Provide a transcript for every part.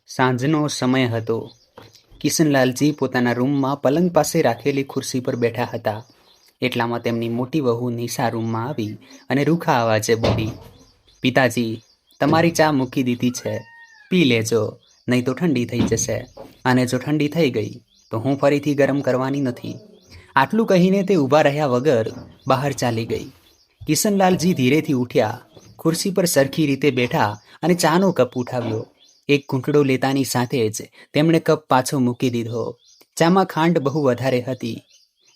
સાંજનો સમય હતો. કિશનલાલજી પોતાના રૂમમાં પલંગ પાસે રાખેલી ખુરશી પર બેઠા હતા. એટલામાં તેમની મોટી વહુ નિશા રૂમમાં આવી અને રૂખા અવાજે બોલી, પિતાજી, તમારી ચા મૂકી દીધી છે, પી લેજો, નહીં તો ઠંડી થઈ જશે. અને જો ઠંડી થઈ ગઈ તો હું ફરીથી ગરમ કરવાની નથી. આટલું કહીને તે ઊભા રહ્યા વગર બહાર ચાલી ગઈ. કિશનલાલજી ધીરેથી ઉઠ્યા, ખુરશી પર સરખી રીતે બેઠા અને ચાનો કપ ઉઠાવ્યો. એક ઘૂંટડો લેતાની સાથે જ તેમણે કપ પાછો મૂકી દીધો. ચામાં ખાંડ બહુ વધારે હતી.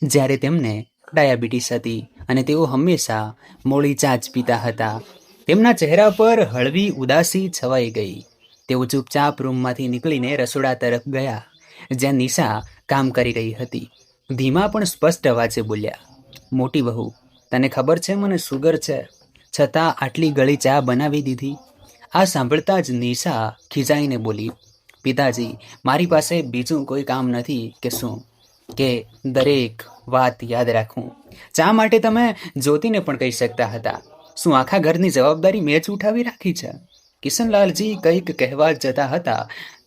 જ્યારે તેમને ડાયાબિટીસ હતી અને તેઓ હંમેશા મોળી ચા જ પીતા હતા. તેમના ચહેરા પર હળવી ઉદાસી છવાઈ ગઈ. તેઓ ચૂપચાપ રૂમમાંથી નીકળીને રસોડા તરફ ગયા, જ્યાં નિશા કામ કરી રહી હતી. ધીમા પણ સ્પષ્ટ અવાજે બોલ્યા, મોટી વહુ, તને ખબર છે મને શુગર છે, છતાં આટલી ગળી ચા બનાવી દીધી. આ સાંભળતા જ નિશા ખીજાઈને બોલી, પિતાજી, મારી પાસે બીજું કોઈ કામ નથી કે શું, કે દરેક વાત યાદ રાખું. ચા માટે તમે જ્યોતિને પણ કહી શકતા હતા. શું આખા ઘરની જવાબદારી મેં જ ઉઠાવી રાખી છે? કિશનલાલજી કંઈક કહેવા જતા હતા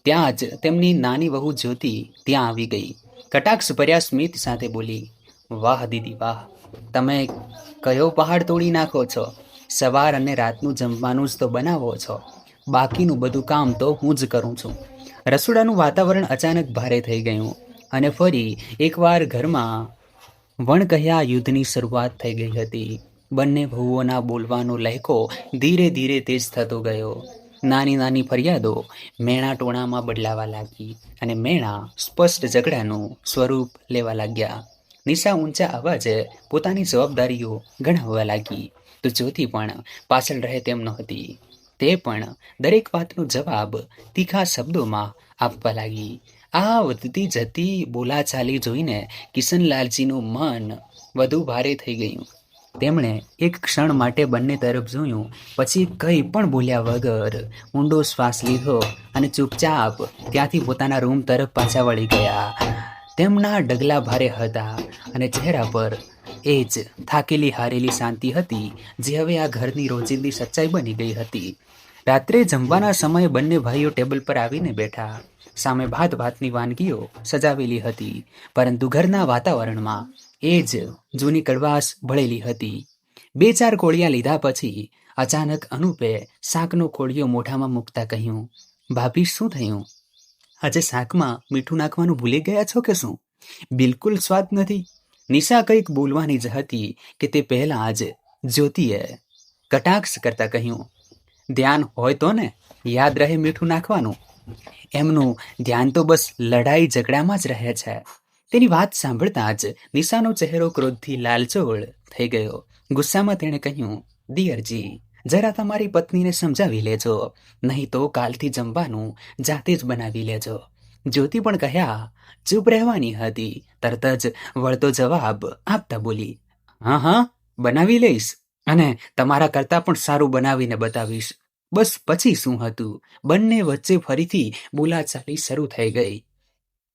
ત્યાં જ તેમની નાની વહુ જ્યોતિ ત્યાં આવી ગઈ. કટાક્ષ ભર્યા સ્મિત સાથે બોલી, વાહ દીદી વાહ, તમે કયો પહાડ તોડી નાખો છો. સવાર અને રાતનું જમવાનું જ તો બનાવો છો, બાકીનું બધું કામ તો હું જ કરું છું. રસોડાનું વાતાવરણ અચાનક ભારે થઈ ગયું અને ફરી એકવાર ઘરમાં વણકહ્યા યુદ્ધની શરૂઆત થઈ ગઈ હતી. બંને વહુઓના બોલવાનો લહેકો ધીરે ધીરે તેજ થતો ગયો. નાની નાની ફરિયાદો મેણા ટોણામાં બદલાવા લાગી અને મેણા સ્પષ્ટ ઝઘડાનું સ્વરૂપ લેવા લાગ્યા. નિશા ઊંચા અવાજે પોતાની જવાબદારીઓ ગણાવવા લાગી તો જ્યોતિ પણ પાછળ રહે તેમ નહોતી. તે પણ દરેક વાતનો જવાબ તીખા શબ્દોમાં આપવા લાગી. આ વધતી જતી બોલાચાલી જોઈને કિશનલાલજીનું મન વધુ ભારે થઈ ગયું. તેમણે એક ક્ષણ માટે બંને તરફ જોયું, પછી કંઈ પણ બોલ્યા વગર ઊંડો શ્વાસ લીધો અને ચૂપચાપ ત્યાંથી પોતાના રૂમ તરફ પાછા વળી ગયા. તેમના ડગલા ભારે હતા અને ચહેરા પર એ જ થાકેલી હારેલી શાંતિ હતી જે હવે આ ઘરની રોજિંદી સચ્ચાઈ બની ગઈ હતી. રાત્રે જમવાના સમયે બંને ભાઈઓ ટેબલ પર આવીને બેઠા. સામે ભાત ભાતની વાનગીઓ સજાવેલી હતી, પરંતુ ઘરના વાતાવરણમાં એ જ જૂની કડવાશ ભળેલી હતી. 2-4 કોળિયા લીધા પછી અચાનક અનુપે શાકનો કોળિયો મોઢામાં મૂકતા કહ્યું, ભાભી, શું થયું? આજે શાકમાં મીઠું નાખવાનું ભૂલી ગયા છો કે શું? બિલકુલ સ્વાદ નથી. નિશા કંઈક બોલવાની જ હતી કે તે પહેલાં જ જ્યોતિએ કટાક્ષ કરતા કહ્યું, ધ્યાન હોય તો ને, યાદ રહે મીઠું નાખવાનું. એમનું ધ્યાન તો બસ લડાઈ ઝઘડામાં જ રહે છે. તેની વાત સાંભળતા જ નિશાનો ચહેરો ક્રોધથી લાલચોળ થઈ ગયો. ગુસ્સામાં તેણે કહ્યું, દિયરજી, જરા તમારી પત્નીને સમજાવી લેજો, નહીં તો કાલથી જમવાનું જાતે જ બનાવી લેજો. જ્યોતિ પણ કહ્યા ચૂપ રહેવાની હતી, તરત જ વળતો જવાબ આપતા બોલી, હા હા, બનાવી લઈશ અને તમારા કરતાં પણ સારું બનાવીને બતાવીશ. બસ પછી શું હતું, બંને વચ્ચે ફરીથી બોલાચાલી શરૂ થઈ ગઈ.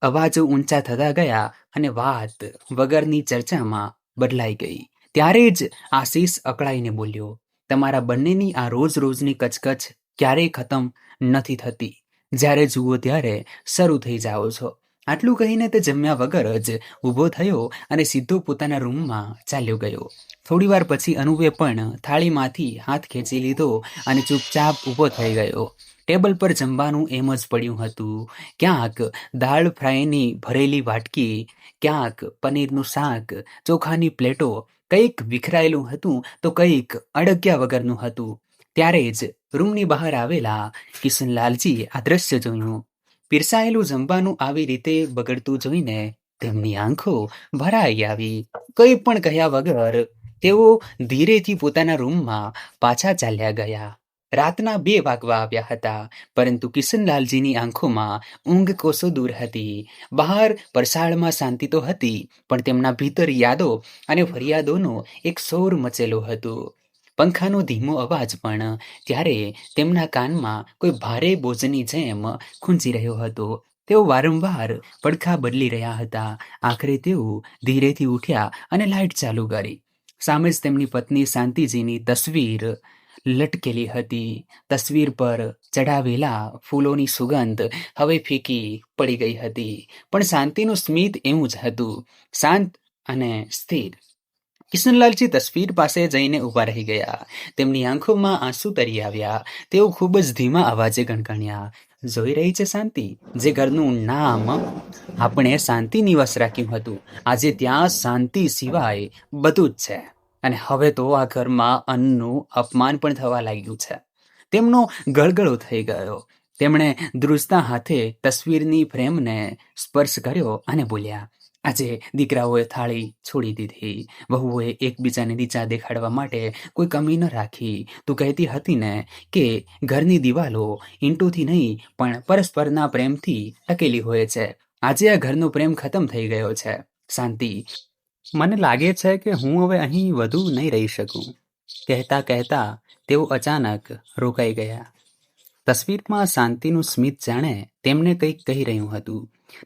અવાજો ઊંચા થતા ગયા અને વાત વગરની ચર્ચામાં બદલાઈ ગઈ. ત્યારે જ આશીષ અકળાઈને બોલ્યો, તમારા બંનેની આ રોજ રોજની કચકચ ક્યારેય ખતમ નથી થતી. જ્યારે જુઓ ત્યારે શરૂ થઈ જાઓ છો. આટલું કહીને તે જમ્યા વગર જ ઊભો થયો અને સીધો પોતાના રૂમમાં ચાલ્યો ગયો. થોડીવાર પછી અનુપે પણ થાળીમાંથી હાથ ખેંચી લીધો અને ચૂપચાપ ઊભો થઈ ગયો. ટેબલ પર જમવાનું એમ જ પડ્યું હતું. ક્યાંક દાળ ફ્રાયની ભરેલી વાટકી, ક્યાંક પનીરનું શાક, ચોખાની પ્લેટો, કંઈક વિખરાયેલું હતું તો કંઈક અડગ્યા વગરનું હતું. ત્યારે જ રૂમની બહાર આવેલા કિશનલાલજીએ આ દ્રશ્ય જોયું. પીરસાયેલું જમવાનું આવી રીતે બગડતું જોઈને તેમની આંખો ભરાઈ આવી. કંઈ પણ કહ્યા વગર તેઓ ધીરેથી પોતાના રૂમમાં પાછા ચાલ્યા ગયા. રાતના 2 વાગવા આવ્યા હતા, પરંતુ કિશનલાલજીની આંખોમાં ઊંઘ કોસો દૂર હતી. બહાર પરસાળમાં શાંતિ તો હતી, પણ તેમના ભીતર યાદો અને ફરિયાદોનો એક શોર મચેલો હતો. પંખાનો ધીમો અવાજ પણ ત્યારે તેમના કાનમાં કોઈ ભારે બોજની જેમ ખૂંચી રહ્યો હતો. તેઓ વારંવાર પડખા બદલી રહ્યા હતા. આખરે તેઓ ધીરેથી ઉઠ્યા અને લાઇટ ચાલુ કરી. સામે જ તેમની પત્ની શાંતિજીની તસવીર લટકેલી હતી. તસવીર પર ચઢાવેલા ફૂલોની સુગંધ હવે ફીકી પડી ગઈ હતી, પણ શાંતિનું સ્મિત એવું જ હતું, શાંત અને સ્થિર. કિશનલાલજી તસવીર પાસે જઈને ઊભા રહી ગયા. તેમની આંખોમાં આંસુ તરી આવ્યા. તેઓ ખૂબ જ ધીમા અવાજે ગણગણ્યા, જોઈ રહી છે શાંતિ, જે ઘરનું નામ આપણે શાંતિ નિવાસ રાખ્યું હતું, આજે ત્યાં શાંતિ સિવાય બધું જ છે. અને હવે તો આ ઘરમાં અન્નનું અપમાન પણ થવા લાગ્યું છે. તેમનો ગળગળો થઈ ગયો. તેમણે ધ્રુજતા હાથે તસવીરની ફ્રેમને સ્પર્શ કર્યો અને બોલ્યા, આજે દીકરાઓએ થાળી છોડી દીધી. વહુઓએ એકબીજાને નીચા દેખાડવા માટે કોઈ કમી ન રાખી. તું કહેતી હતી ને કે ઘરની દિવાલો ઈંટોથી નહીં પણ પરસ્પરના પ્રેમથી ટકેલી હોય છે. આજે આ ઘરનો પ્રેમ ખતમ થઈ ગયો છે. શાંતિ, મને લાગે છે કે હું હવે અહીં વધુ નહીં રહી શકું. કહેતા કહેતા તેઓ અચાનક રોકાઈ ગયા. તસવીરમાં શાંતિનું સ્મિત જાણે તેમને કંઈક કહી રહ્યું હતું.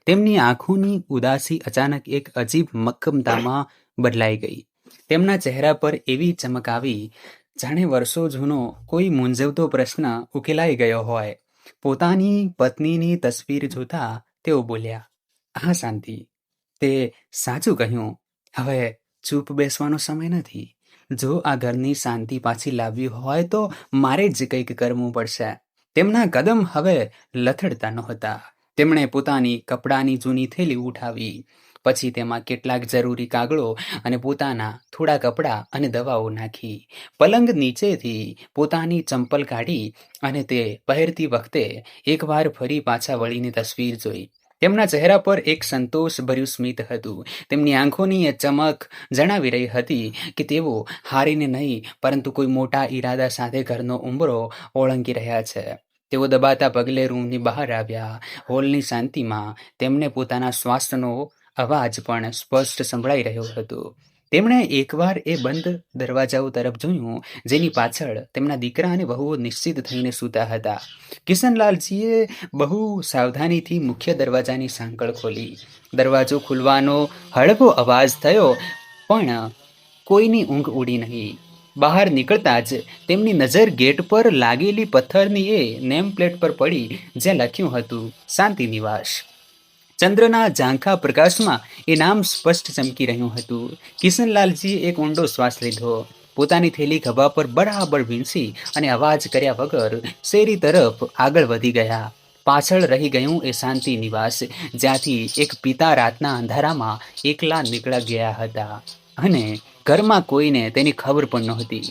તેમની આંખોની ઉદાસી અચાનક એક અજીબ મક્કમતામાં બદલાઈ ગઈ. તેમના ચહેરા પર એવી ચમક આવી જાણે વર્ષો જૂનો કોઈ મૂંઝવતો પ્રશ્ન ઉકેલાઈ ગયો હોય. પોતાની પત્નીની તસવીર જોતા તેઓ બોલ્યા, હા શાંતિ, તે સાચું કહ્યું. હવે ચૂપ બેસવાનો સમય નથી. જો આ ઘરની શાંતિ પાછી લાવવી હોય તો મારે જ કંઈક કરવું પડશે. તેમના કદમ હવે લથડતા નહોતા. તેમણે પોતાની કપડાની જૂની થેલી ઉઠાવી. પછી તેમાં કેટલાક જરૂરી કાગળો અને પોતાના થોડા કપડાં અને દવાઓ નાખી. પલંગ નીચેથી પોતાની ચંપલ કાઢી અને તે પહેરતી વખતે એકવાર ફરી પાછા વળીને તસવીર જોઈ. તેમના ચહેરા પર એક સંતોષભર્યું સ્મિત હતું. તેમની આંખોની એ ચમક જણાવી રહી હતી કે તેઓ હારીને નહીં પરંતુ કોઈ મોટા ઈરાદા સાથે ઘરનો ઉંબરો ઓળંગી રહ્યા છે. તેઓ દબાતા પગલે રૂમની બહાર આવ્યા. હોલની શાંતિમાં તેમને પોતાના શ્વાસનો અવાજ પણ સ્પષ્ટ સંભળાઈ રહ્યો હતો. તેમણે એકવાર એ બંધ દરવાજાઓ તરફ જોયું, જેની પાછળ તેમના દીકરા અને વહુઓ નિશ્ચિત થઈને સૂતા હતા. કિશનલાલજીએ બહુ સાવધાનીથી મુખ્ય દરવાજાની સાંકળ ખોલી. દરવાજો ખુલવાનો હળવો અવાજ થયો, પણ કોઈની ઊંઘ ઉડી નહીં. બહાર નીકળતા જ તેમની નજર ગેટ પર લાગેલી પથ્થરની એ નેમ પ્લેટ પર પડી, જ્યાં લખ્યું હતું, શાંતિ નિવાસ. ચંદ્રના ઝાંખા પ્રકાશમાં એ નામ સ્પષ્ટ ચમકી રહ્યું હતું. કિશનલાલજીએ એક ઊંડો શ્વાસ લીધો. પોતાની થેલી ખભા પર બરાબર વીંછી અને અવાજ કર્યા વગર શેરી તરફ આગળ વધી ગયા. પાછળ રહી ગયું એ શાંતિ નિવાસ, જ્યાંથી એક પિતા રાતના અંધારામાં એકલા નીકળ્યા ગયા હતા અને ઘરમાં કોઈને તેની ખબર પણ નહોતી.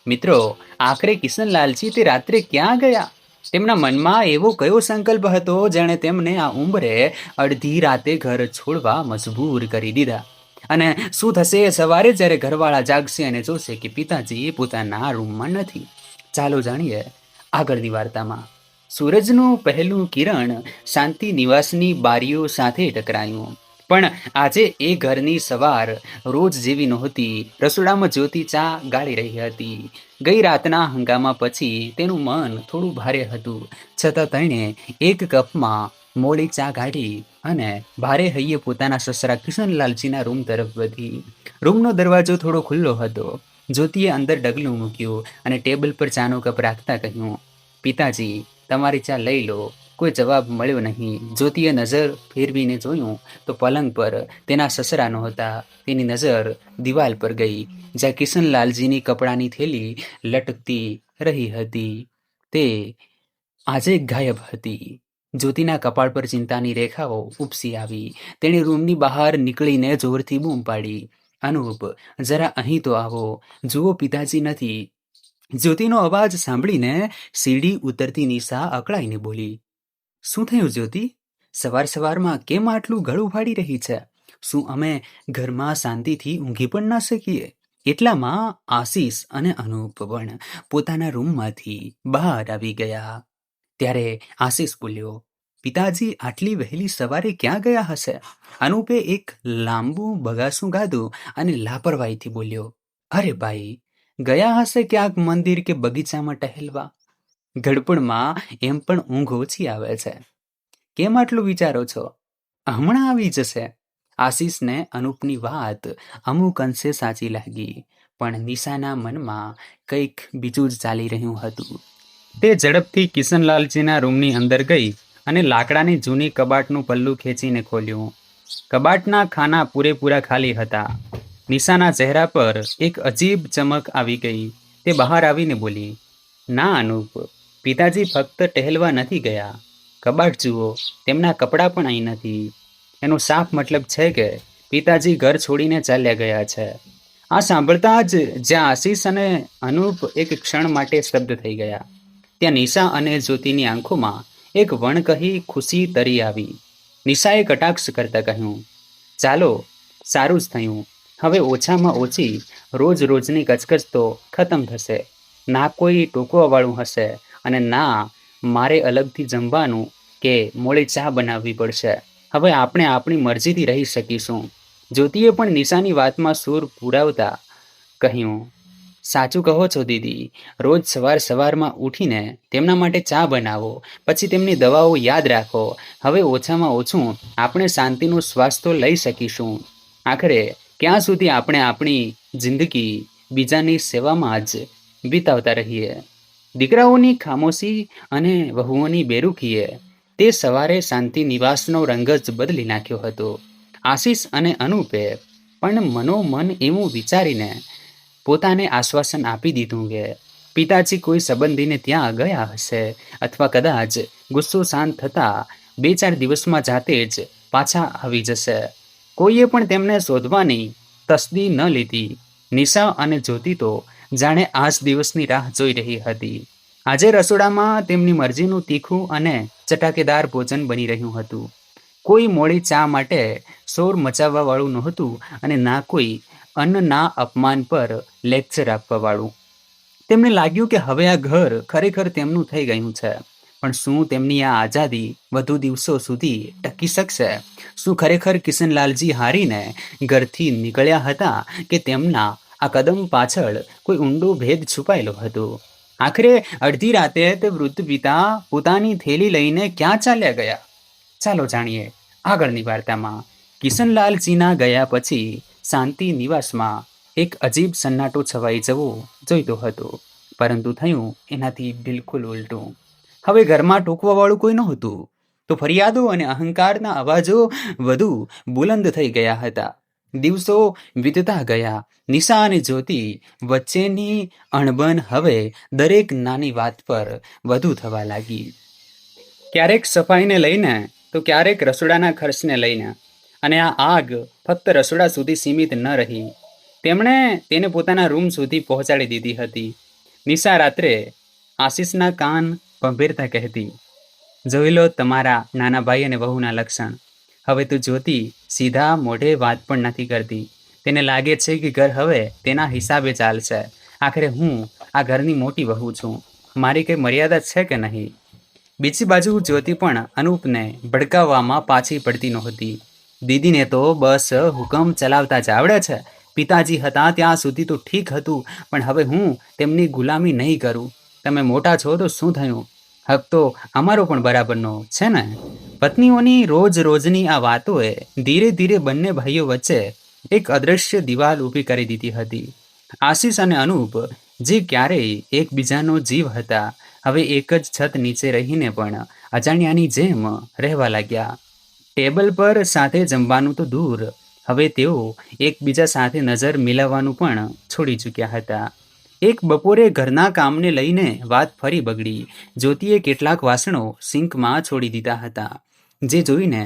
મિત્રો, આખરે કિશનલાલજી તે રાત્રે ક્યાં ગયા? તેમના મનમાં એવો કયો સંકલ્પ હતો જેણે તેમને આ ઉંબરે અડધી રાતે ઘર છોડવા મજબૂર કરી દીધા? અને શું થશે સવારે જ્યારે ઘરવાળા જાગશે અને જોશે કે પિતાજી પોતાના રૂમમાં નથી? ચાલો જાણીએ આગળની વાર્તામાં. સૂરજનું પહેલું કિરણ શાંતિ નિવાસની બારીઓ સાથે ટકરાયું. પણ આજે એ ઘરની સવાર રોજ જેવી નહોતી. રસોડામાં જ્યોતિ ચા ગાળી રહી હતી. ગઈ રાતના હંગામા પછી તેનું મન થોડું ભારે હતું. છતાં તેણે એક કપમાં મોડી ચા કાઢી અને ભારે હૈયે પોતાના સસરા કિશનલાલજીના રૂમ તરફ વધી. રૂમનો દરવાજો થોડો ખુલ્લો હતો. જ્યોતિએ અંદર ડગલું મૂક્યું અને ટેબલ પર ચાનો કપ રાખતા કહ્યું, પિતાજી, તમારી ચા લઈ લો. કોઈ જવાબ મળ્યો નહીં. જ્યોતિએ નજર ફેરવીને જોયું તો પલંગ પર તેના સસરા નહોતા. તેની નજર દિવાલ પર ગઈ, જ્યાં કિશનલાલજીની કપડાની થેલી લટકતી રહી હતી. તે આજે ગાયબ હતી. જ્યોતિના કપાળ પર ચિંતાની રેખાઓ ઉપસી આવી. તેણે રૂમની બહાર નીકળીને જોરથી બૂમ પાડી, અનુપ, જરા અહીં તો આવો. જુઓ, પિતાજી નથી. જ્યોતિનો અવાજ સાંભળીને સીડી ઉતરતી નિશા અકળાઈને બોલી, શું થયું જ્યોતિ? સવાર સવારમાં કેમ આટલું ગળું ફાડી રહી છે? શું અમે ઘરમાં શાંતિથી ઊંઘી પણ ના શકીએ? એટલામાં આશીષ અને અનુપ પણ પોતાના રૂમમાંથી બહાર આવી ગયા. ત્યારે આશીષ બોલ્યો, પિતાજી આટલી વહેલી સવારે ક્યાં ગયા હશે? અનુપે એક લાંબુ બગાસું ગાધું અને લાપરવાહીથી બોલ્યો, અરે ભાઈ, ગયા હશે ક્યાંક મંદિર કે બગીચામાં ટહેલવા. ગડપણમાં એમ પણ ઊંઘ ઓછી આવે છે. કેમ આટલું વિચારો છો? હમણાં આવી જશે. આશીષને અનુપની વાત અમુક અંશે સાચી લાગી, પણ નિશાના મનમાં કંઈક બીજું જ ચાલી રહ્યું હતું. તે ઝડપથી કિશનલાલજીના રૂમની અંદર ગઈ અને લાકડાની જૂની કબાટનું પલ્લું ખેંચીને ખોલ્યું. કબાટના ખાના પૂરેપૂરા ખાલી હતા. નિશાના ચહેરા પર એક અજીબ ચમક આવી ગઈ. તે બહાર આવીને બોલી, ના અનુપ, પિતાજી ફક્ત ટહેલવા નથી ગયા. કબાટ જુઓ, તેમના કપડાં પણ અહીં નથી. એનો સાફ મતલબ છે કે પિતાજી ઘર છોડીને ચાલ્યા ગયા છે. આ સાંભળતા જ જ્યાં આશીષ અને અનુપ એક ક્ષણ માટે સ્તબ્ધ થઈ ગયા. ત્યાં નિશા અને જ્યોતિની આંખોમાં એક વણકહી ખુશી તરી આવી. નિશાએ કટાક્ષ કરતા કહ્યું, ચાલો, સારું જ થયું. હવે ઓછામાં ઓછી રોજ રોજની કચકચ તો ખતમ થશે. ના કોઈ ટોકવાવાળું હશે અને ના મારે અલગથી જમવાનું કે મોડી ચા બનાવવી પડશે. હવે આપણે આપણી મરજીથી રહી શકીશું. જ્યોતિએ પણ નિશાની વાતમાં સૂર પુરાવતા કહ્યું, સાચું કહો છો દીદી. રોજ સવારમાં ઉઠીને તેમના માટે ચા બનાવો, પછી તેમની દવાઓ યાદ રાખો. હવે ઓછામાં ઓછું આપણે શાંતિનું શ્વાસ તો લઈ શકીશું. આખરે ક્યાં સુધી આપણે આપણી જિંદગી બીજાની સેવામાં જ વિતાવતા રહીએ. દીકરાઓની ખામોશી અને વહુઓની બેરૂખીએ તે સવારે શાંતિ નિવાસનો રંગ જ બદલી નાખ્યો હતો. આશીષ અને અનુપે પણ મનોમન એવું વિચારીને પોતાને આશ્વાસન આપી દીધું કે પિતાજી કોઈ સંબંધીને ત્યાં ગયા હશે અથવા કદાચ ગુસ્સો શાંત થતાં 2-4 દિવસમાં જાતે જ પાછા આવી જશે. કોઈએ પણ તેમને શોધવાની તસ્દી ન લીધી. નિશા અને જ્યોતિ તો જાણે આ જ દિવસની રાહ જોઈ રહી હતી. આજે રસોડામાં તેમની મરજીનું તીખું અને ચટાકેદાર ભોજન બની રહ્યું હતું. કોઈ મોડી ચા માટે શોર મચાવવાવાળું નહોતું અને ના કોઈ અન્નના અપમાન પર લેક્ચર આપવાવાળું. તેમને લાગ્યું કે હવે આ ઘર ખરેખર તેમનું થઈ ગયું છે. પણ શું તેમની આ આઝાદી વધુ દિવસો સુધી ટકી શકશે? શું ખરેખર કિશનલાલજી હારીને ઘરથી નીકળ્યા હતા કે તેમના આ કદમ પાછળ કોઈ ઊંડો ભેદ છુપાયેલો હતો? આખરે અડધી રાતે તે વૃદ્ધ પિતા પોતાની થેલી લઈને ક્યાં ચાલ્યા ગયા? ચાલો જાણીએ આગળની વાર્તામાં. કિશનલાલજીના ગયા પછી શાંતિ નિવાસમાં એક અજીબ સન્નાટો છવાઈ જવો જોઈતો હતો, પરંતુ થયું એનાથી બિલકુલ ઉલટું. હવે ઘરમાં ટોકવાવાળું કોઈ નહોતું, તો ફરિયાદો અને અહંકારના અવાજો વધુ બુલંદ થઈ ગયા હતા. દિવસો વીતતા ગયા. નિશા અને જ્યોતિ વચ્ચેની અણબન હવે દરેક નાની વાત પર વધુ થવા લાગી. ક્યારેક સફાઈને લઈને તો ક્યારેક રસોડાના ખર્ચને લઈને. અને આ આગ ફક્ત રસોડા સુધી સીમિત ન રહી. તેમણે તેને પોતાના રૂમ સુધી પહોંચાડી દીધી હતી. નિશા રાત્રે આશીષના કાન ભંભેરતા કહેતી, જોઈ લો તમારા નાના ભાઈ અને વહુના લક્ષણ. હવે તો જ્યોતિ સીધા મોઢે વાત પણ નથી કરતી. તેને લાગે છે કે ઘર હવે તેના હિસાબે ચાલશે. આખરે હું આ ઘરની મોટી વહુ છું. મારી કંઈ મર્યાદા છે કે નહીં? બીજી બાજુ જ્યોતિ પણ અનુપને ભડકાવવામાં પાછી પડતી નહોતી. દીદીને તો બસ હુકમ ચલાવતા જ આવડે છે. પિતાજી હતા ત્યાં સુધી તો ઠીક હતું, પણ હવે હું તેમની ગુલામી નહીં કરું. તમે મોટા છો તો શું થયું? હક તો અમારો પણ બરાબરનો છે ને? પત્નીઓની રોજ રોજની આ વાતોએ ધીરે ધીરે બંને ભાઈઓ વચ્ચે એક અદૃશ્ય દિવાલ ઊભી કરી દીધી હતી. આશીષ અને અનુપ જે ક્યારેય એકબીજાનો જીવ હતા, હવે એક જ છત નીચે રહીને પણ અજાણ્યાની જેમ રહેવા લાગ્યા. ટેબલ પર સાથે જમવાનું તો દૂર, હવે તેઓ એકબીજા સાથે નજર મિલાવવાનું પણ છોડી ચૂક્યા હતા. એક બપોરે ઘરના કામને લઈને વાત ફરી બગડી. જ્યોતિએ કેટલાક વાસણો સિંકમાં છોડી દીધા હતા, જે જોઈને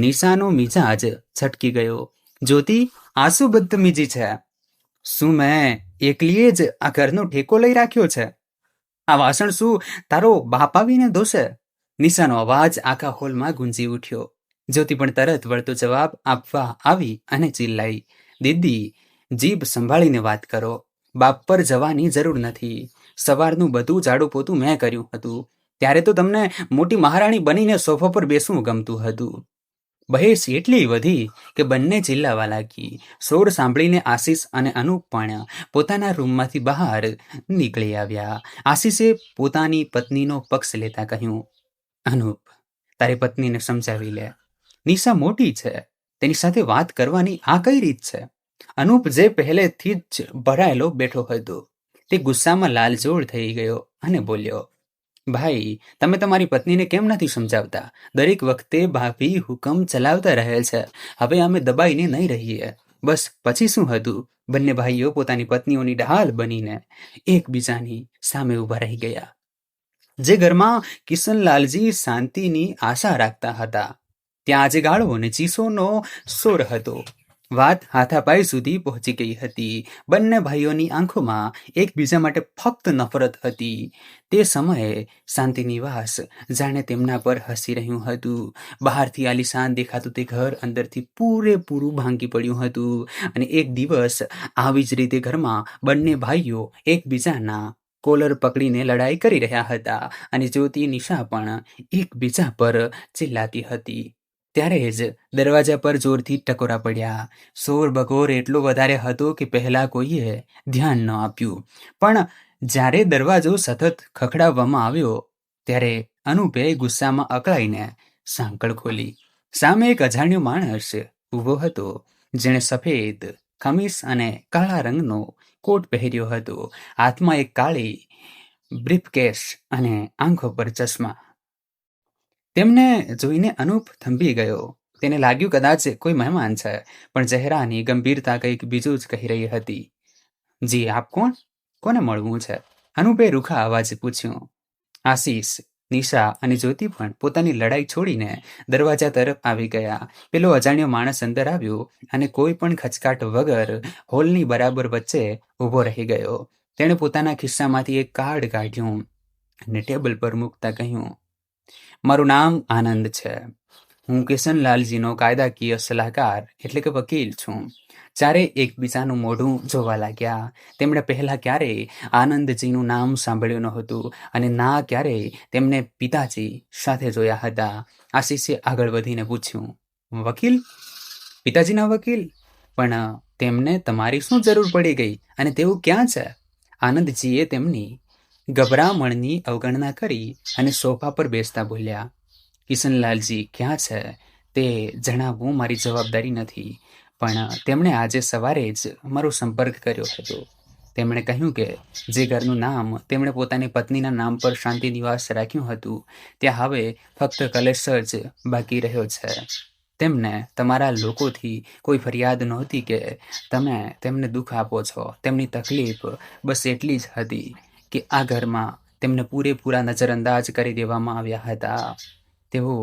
નિશાનો મિજાજ છટકી ગયો. જ્યોતિ, આ શું બદતમીજી છે? શું મેં એકલીએ જ આ ઘરનો ઠેકો લઈ રાખ્યો છે? આ વાસણ શું તારો બાપ આવીને ધોશે? નિશાનો અવાજ આખા હોલમાં ગુંજી ઉઠ્યો. જ્યોતિ પણ તરત વળતો જવાબ આપવા આવી અને ચિલ્લાઈ, દીદી, જીભ સંભાળીને વાત કરો. બાપ પર જવાની જરૂર નથી. સવારનું બધું ઝાડું પોતું મેં કર્યું હતું. ત્યારે તો તમને મોટી મહારાણી બનીને સોફા પર બેસવું ગમતું હતું. બહેસ એટલી વધી કે બંને ચિલ્લાવા લાગી. શોર સાંભળીને આશીષ અને અનુપ પણ પોતાના રૂમમાંથી બહાર નીકળી આવ્યા. આશીષે પોતાની પત્નીનો પક્ષ લેતા કહ્યું, અનુપ, તારી પત્નીને સમજાવી લે. નિશા મોટી છે, તેની સાથે વાત કરવાની આ કઈ રીત છે? અનુપ જે પહેલેથી જ ભરાયેલો બેઠો હતો તે ગુસ્સામાં લાલજોળ થઈ ગયો અને બોલ્યો, ભાઈ, તમે તમારી પત્નીને કેમ નથી સમજાવતા? દરેક વખતે ભાભી હુકમ ચલાવતા રહે છે. હવે અમે દબાઈને નહીં રહીએ. બસ પછી શું હતું? બંને ભાઈઓ પોતાની પત્નીઓની ઢાલ બનીને એકબીજાની સામે ઊભા રહી ગયા. જે ઘરમાં કિશનલાલજી શાંતિની આશા રાખતા હતા ત્યાં આજે ગાળો અને ચીસોનો શોર હતો. વાત હાથાપાઈ સુધી પહોંચી ગઈ હતી. બંને ભાઈઓની આંખોમાં એકબીજા માટે ફક્ત નફરત હતી. તે સમયે શાંતિની વાસ જાણે તેમના પર હસી રહ્યું હતું. બહારથી આલીશાન દેખાતું તે ઘર અંદરથી પૂરેપૂરું ભાંગી પડ્યું હતું. અને એક દિવસ આવી જ રીતે ઘરમાં બંને ભાઈઓ એકબીજાના કોલર પકડીને લડાઈ કરી રહ્યા હતા અને જ્યોતિ નિશા પણ એકબીજા પર ચિલ્લાતી હતી. ત્યારે જ દરવાજા પર જોરથી ટકોરા પડ્યા. શોર બકોર એટલો વધારે હતો કે પહેલા કોઈએ ધ્યાન ન આપ્યું. પણ જ્યારે દરવાજો સતત ખખડાવવામાં આવ્યો ત્યારે અનુપે ગુસ્સામાં અકળાઈને સાંકળ ખોલી. સામે એક અજાણ્યો માણસ ઊભો હતો જેણે સફેદ ખમીસ અને કાળા રંગનો કોટ પહેર્યો હતો. હાથમાં એક કાળી બ્રીફકેસ અને આંખો પર ચશ્મા. તેમને જોઈને અનુપ થંભી ગયો. તેને લાગ્યું કદાચ કોઈ મહેમાન છે, પણ ચહેરાની ગંભીરતા કંઈક બીજું જ કહી રહી હતી. જી, આપ કોણ? કોને મળવું છે? અનુપે રૂખા અવાજે પૂછ્યું. આશીષ, નિશા અને જ્યોતિ પણ પોતાની લડાઈ છોડીને દરવાજા તરફ આવી ગયા. પેલો અજાણ્યો માણસ અંદર આવ્યો અને કોઈ પણ ખચકાટ વગર હોલની બરાબર વચ્ચે ઊભો રહી ગયો. તેણે પોતાના ખિસ્સામાંથી એક કાર્ડ કાઢ્યું અને ટેબલ પર મૂકતા કહ્યું, મારું નામ આનંદ છે. હું કિશનલાલજીનો કાયદાકીય સલાહકાર એટલે કે વકીલ છું. ચારે એકબીજાનું મોઢું જોવા લાગ્યા. તેમણે પહેલા ક્યારેય આનંદજીનું નામ સાંભળ્યું નહોતું અને ના ક્યારેય તેમને પિતાજી સાથે જોયા હતા. આશીષે આગળ વધીને પૂછ્યું, વકીલ? પિતાજીના વકીલ? પણ તેમને તમારી શું જરૂર પડી ગઈ અને તેઓ ક્યાં છે? આનંદજીએ તેમની ગભરામણની અવગણના કરી અને સોફા પર બેસતા બોલ્યા, કિશનલાલજી ક્યાં છે તે જણાવવું મારી જવાબદારી નથી, પણ તેમણે આજે સવારે જ મારો સંપર્ક કર્યો હતો. તેમણે કહ્યું કે જે ઘરનું નામ તેમણે પોતાની પત્નીના નામ પર શાંતિ નિવાસ રાખ્યું હતું ત્યાં હવે ફક્ત કલેશ જ બાકી રહ્યો છે. તેમને તમારા લોકોથી કોઈ ફરિયાદ નહોતી કે તમે તેમને દુઃખ આપો છો. તેમની તકલીફ બસ એટલી જ હતી કે આ ઘરમાં તેમને પૂરેપૂરા નજરઅંદાજ કરી દેવામાં આવ્યા હતા. તેઓ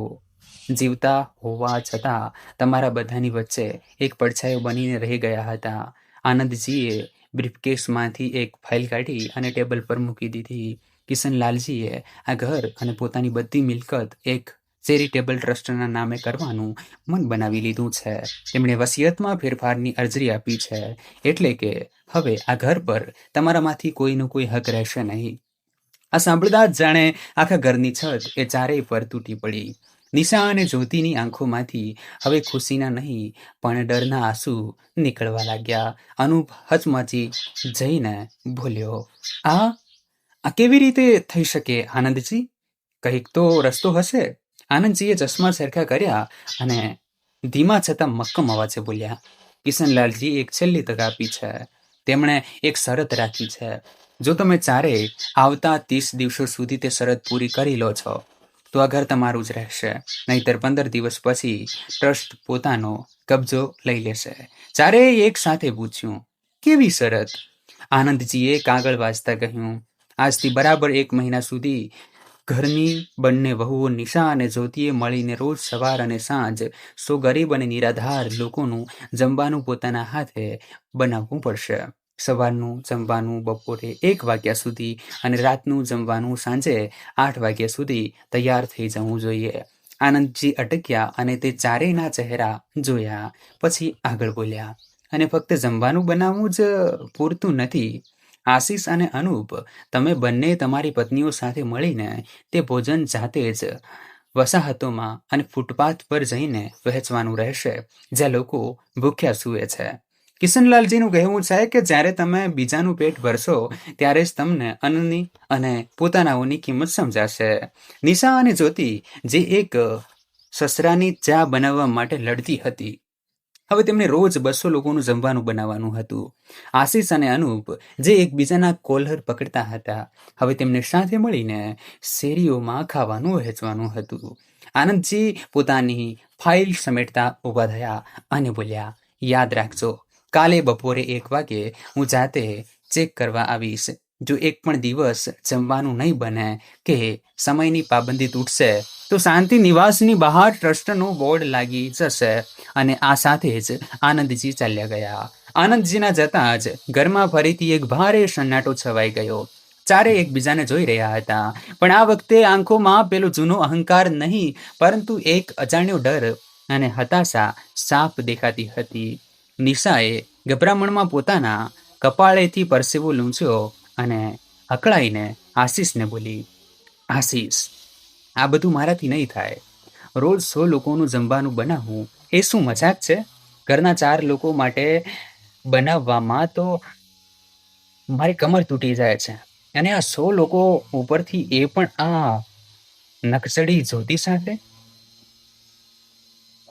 જીવતા હોવા છતાં તમારા બધાની વચ્ચે એક પડછાયો બનીને રહી ગયા હતા. આનંદજીએ બ્રીફકેસમાંથી એક ફાઇલ કાઢી અને ટેબલ પર મૂકી દીધી. કિશનલાલજીએ આ ઘર અને પોતાની બધી મિલકત એક ચેરિટેબલ ટ્રસ્ટના નામે કરવાનું મન બનાવી લીધું છે. તેમણે વસિયતમાં ફેરફારની અરજી આપી છે, એટલે કે હવે આ ઘર પર તમારામાંથી કોઈનો કોઈ હક રહેશે નહીં. આ સાંભળતા જ જાણે આખા ઘરની છત એ ચારેય પર તૂટી પડી. નિશા અને જ્યોતિની આંખોમાંથી હવે ખુશીના નહીં પણ ડરના આંસુ નીકળવા લાગ્યા. અનુપ હચમચી જઈને બોલ્યો, આ કેવી રીતે થઈ શકે આનંદજી? કંઈક તો રસ્તો હશે. આનંદજીએ ચશ્મા સરખા કર્યા અને ધીમા છતાં મક્કમ અવાજે બોલ્યા, કિશનલાલજી એક છેલ્લી તક આપી છે. તેમણે એક શરત રાખી છે. જો તમે ચારેય આવતા 30 દિવસો સુધી તે શરત પૂરી કરી લો છો તો આ ઘર તમારું જ રહેશે, નહીંતર 15 દિવસ પછી ટ્રસ્ટ પોતાનો કબજો લઈ લેશે. ચારેય એક સાથે પૂછ્યું, કેવી શરત? આનંદજીએ કાગળ વાંચતા કહ્યું, આજથી બરાબર 1 મહિના સુધી ઘરની બંને વહુઓ નિશા અને જ્યોતિએ મળીને રોજ સવાર અને સાંજ 100 ગરીબ અને નિરાધાર લોકોનું જમવાનું પોતાના હાથે બનાવવું પડશે. સવારનું જમવાનું બપોરે 1 વાગ્યા સુધી અને રાતનું જમવાનું સાંજે 8 વાગ્યા સુધી તૈયાર થઈ જવું જોઈએ. આનંદજી અટક્યા અને તે ચારેયના ચહેરા જોયા. પછી આગળ બોલ્યા, અને ફક્ત જમવાનું બનાવવું જ પૂરતું નથી. આશીષ અને અનુપ, તમે બંને તમારી પત્નીઓ સાથે મળીને તે ભોજન જાતે જ વસાહતોમાં અને ફૂટપાથ પર જઈને વહેંચવાનું રહેશે જ્યાં લોકો ભૂખ્યા સૂવે છે. કિશનલાલજીનું કહેવું છે કે જ્યારે તમે બીજાનું પેટ ભરશો ત્યારે જ તમને અન્નની અને પોતાનાઓની કિંમત સમજાશે. નિશા અને જ્યોતિ, જે એક સસરાની ચા બનાવવા માટે લડતી હતી, હવે તેમને રોજ 200 લોકોનું જમવાનું બનાવવાનું હતું. આશીષ અને અનુપ જે એકબીજાના કોલર પકડતા હતા, હવે તેમને સાથે મળીને શેરીઓમાં ખાવાનું વહેંચવાનું હતું. આનંદજી પોતાની ફાઇલ સમેટતા ઊભા થયા અને બોલ્યા, યાદ રાખજો, કાલે બપોરે 1 વાગે હું જાતે ચેક કરવા આવીશ. જો એક પણ દિવસ જમવાનું નહીં બને કે સમયની પાબંદી તૂટશે તો શાંતિ નિવાસની બહાર ટ્રસ્ટનું બોર્ડ લાગી જશે. અને આ સાથે જ આનંદજી ચાલ્યા ગયા. આનંદજીના જતાં જ ઘરમાં ફરીથી એક ભારે સન્નાટો છવાઈ ગયો. ચારે એકબીજાને જોઈ રહ્યા હતા, પણ આ વખતે આંખોમાં પેલો જૂનો અહંકાર નહીં, પરંતુ એક અજાણ્યો ડર અને હતાશા સાફ દેખાતી હતી. નિશાએ ગભરામણમાં પોતાના કપાળેથી પરસેવો લૂંછ્યો અને અકળાઈને આશીષને બોલી, આશીષ, આ બધું મારાથી નહીં થાય. રોજ 100 લોકોનું જમવાનું બનાવવું એ શું મજાક છે? ઘરના 4 લોકો માટે બનાવવામાં તો મારી કમર તૂટી જાય છે, અને આ 100 લોકો ઉપરથી એ પણ આ નકચડી જ્યોતિ સાથે.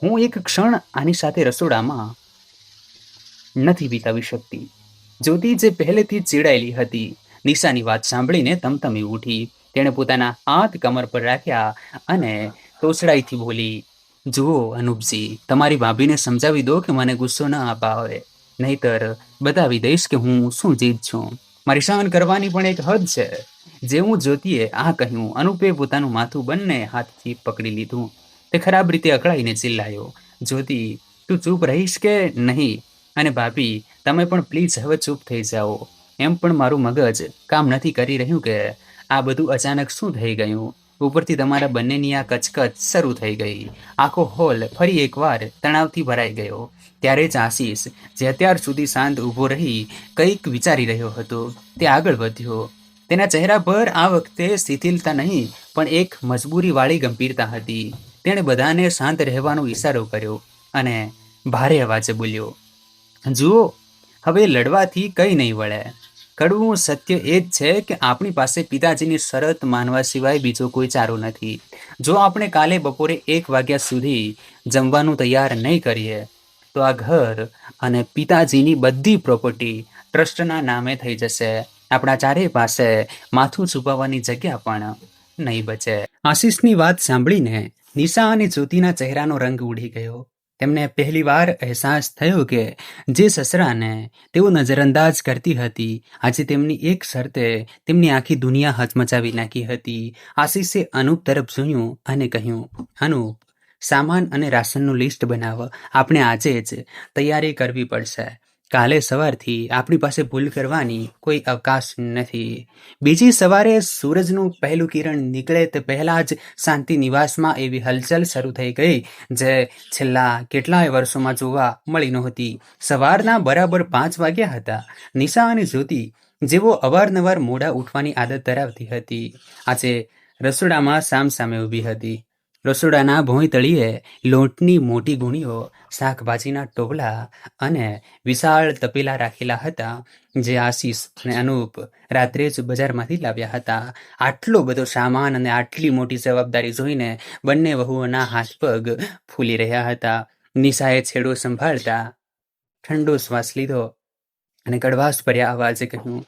હું એક ક્ષણ આની સાથે રસોડામાં નથી વિતાવી શકતી. જ્યોતિ જે પહેલેથી જ ચીડાયેલી હતી, નિશાની વાત સાંભળીને તમતમી ઉઠી. તેણે પોતાના હાથ કમર પર રાખ્યા અને તોછડાઈથી બોલી, જુઓ અનુપજી, તમારી ભાભીને સમજાવી દો કે મને ગુસ્સો ન અપાવે, નહીતર બતાવી દઈશ કે હું શું જીત છું. મારી સહન કરવાની પણ એક હદ છે. જેવું જ્યોતિએ આ કહ્યું, અનુપે પોતાનું માથું બંને હાથથી પકડી લીધું. તે ખરાબ રીતે અકળાઈને ચિલ્લાયો, જ્યોતિ, તું ચૂપ રહીશ કે નહીં? અને ભાભી, તમે પણ પ્લીઝ હવે ચૂપ થઈ જાઓ. એમ પણ મારું મગજ કામ નથી કરી રહ્યું કે આ બધું અચાનક શું થઈ ગયું. ઉપરથી તમારા બંનેની આ કચકચ શરૂ થઈ ગઈ. આખો હોલ ફરી એકવાર તણાવથી ભરાઈ ગયો. ત્યારે જ આશીષ, જે અત્યાર સુધી શાંત ઊભો રહી કંઈક વિચારી રહ્યો હતો, તે આગળ વધ્યો. તેના ચહેરા પર આ વખતે શિથિલતા નહીં, પણ એક મજબૂરીવાળી ગંભીરતા હતી. તેણે બધાને શાંત રહેવાનો ઈશારો કર્યો અને ભારે અવાજે બોલ્યો, જુઓ, હવે લડવાથી કંઈ નહીં વળે. કડવું સત્ય એ જ છે કે આપણી પાસે પિતાજીની શરત માનવા સિવાય બીજો કોઈ ચારો નથી. જો આપણે કાલે બપોરે 1 વાગ્યા સુધી જમવાનું તૈયાર નહીં કરીએ તો આ ઘર અને પિતાજીની બધી પ્રોપર્ટી ટ્રસ્ટના નામે થઈ જશે. આપણા ચારેય પાસે માથું છુપાવવાની જગ્યા પણ નહીં બચે. આશીષની વાત સાંભળીને નિશા અને જ્યોતિના ચહેરાનો રંગ ઉડી ગયો. તેમને પહેલીવાર અહેસાસ થયો કે જે સસરાને તેઓ નજરઅંદાજ કરતી હતી, આજે તેમની એક શરતે તેમની આખી દુનિયા હચમચાવી નાખી હતી. આશીષે અનુપ તરફ જોયું અને કહ્યું, અનુપ, સામાન અને રાશનનું લિસ્ટ બનાવ. આપણે આજે જ તૈયારી કરવી પડશે. કાલે સવારથી આપણી પાસે ભૂલ કરવાની કોઈ અવકાશ નથી. બીજી સવારે સૂરજનું પહેલું કિરણ નીકળે તે પહેલાં જ શાંતિ નિવાસમાં એવી હલચલ શરૂ થઈ ગઈ જે છેલ્લા કેટલાય વર્ષોમાં જોવા મળી નહોતી. સવારના બરાબર 5 વાગ્યા હતા. નિશા અને જ્યોતિ, જેઓ અવારનવાર મોડા ઉઠવાની આદત ધરાવતી હતી, આજે રસોડામાં સામસામે ઊભી હતી. રસોડાના ભોંયતળિયે લોટની મોટી ગુણીઓ, શાકભાજીના ટોપલા અને વિશાળ તપેલા રાખેલા હતા, જે આશીષ અને અનુપ રાત્રે જ બજારમાંથી લાવ્યા હતા. આટલો બધો સામાન અને આટલી મોટી જવાબદારી જોઈને બંને વહુઓના હાથ પગ ફૂલી રહ્યા હતા. નિશાએ છેડો સંભાળતા ઠંડો શ્વાસ લીધો અને કડવાશ ભર્યા અવાજે કહ્યું,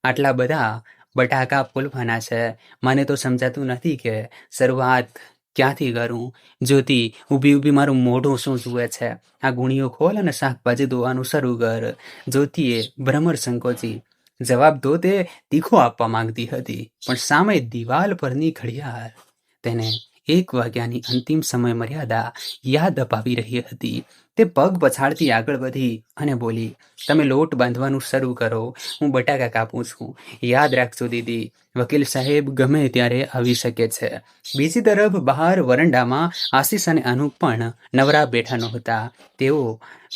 આટલા બધા બટાકા ફોલવાના છે. મને તો સમજાતું નથી કે શરૂઆત ક્યાંથી કરું. જ્યોતિ, ઊભી ઊભી મારું મોઢું શું જુએ છે? આ ગુણીઓ ખોલ અને શાકભાજી ધોવાનું શરૂ કર. જ્યોતિએ ભ્રમર સંકોચી જવાબ દો તે તીખો આપવા માંગતી હતી, પણ સામે દિવાલ પરની ઘડિયાળ તેને 1 વાગ્યાની અંતિમ સમય મર્યાદા યાદ અપાવી રહી હતી. તે પગ પછાડતી આગળ વધી અને બોલી, તમે લોટ બાંધવાનું શરૂ કરો, હું બટાકા કાપું છું. યાદ રાખજો દીદી, વકીલ સાહેબ ગમે ત્યારે આવી શકે છે. બીજી તરફ બહાર વરંડામાં આશીષ અને અનુપ પણ નવરા બેઠા નહોતા. તેઓ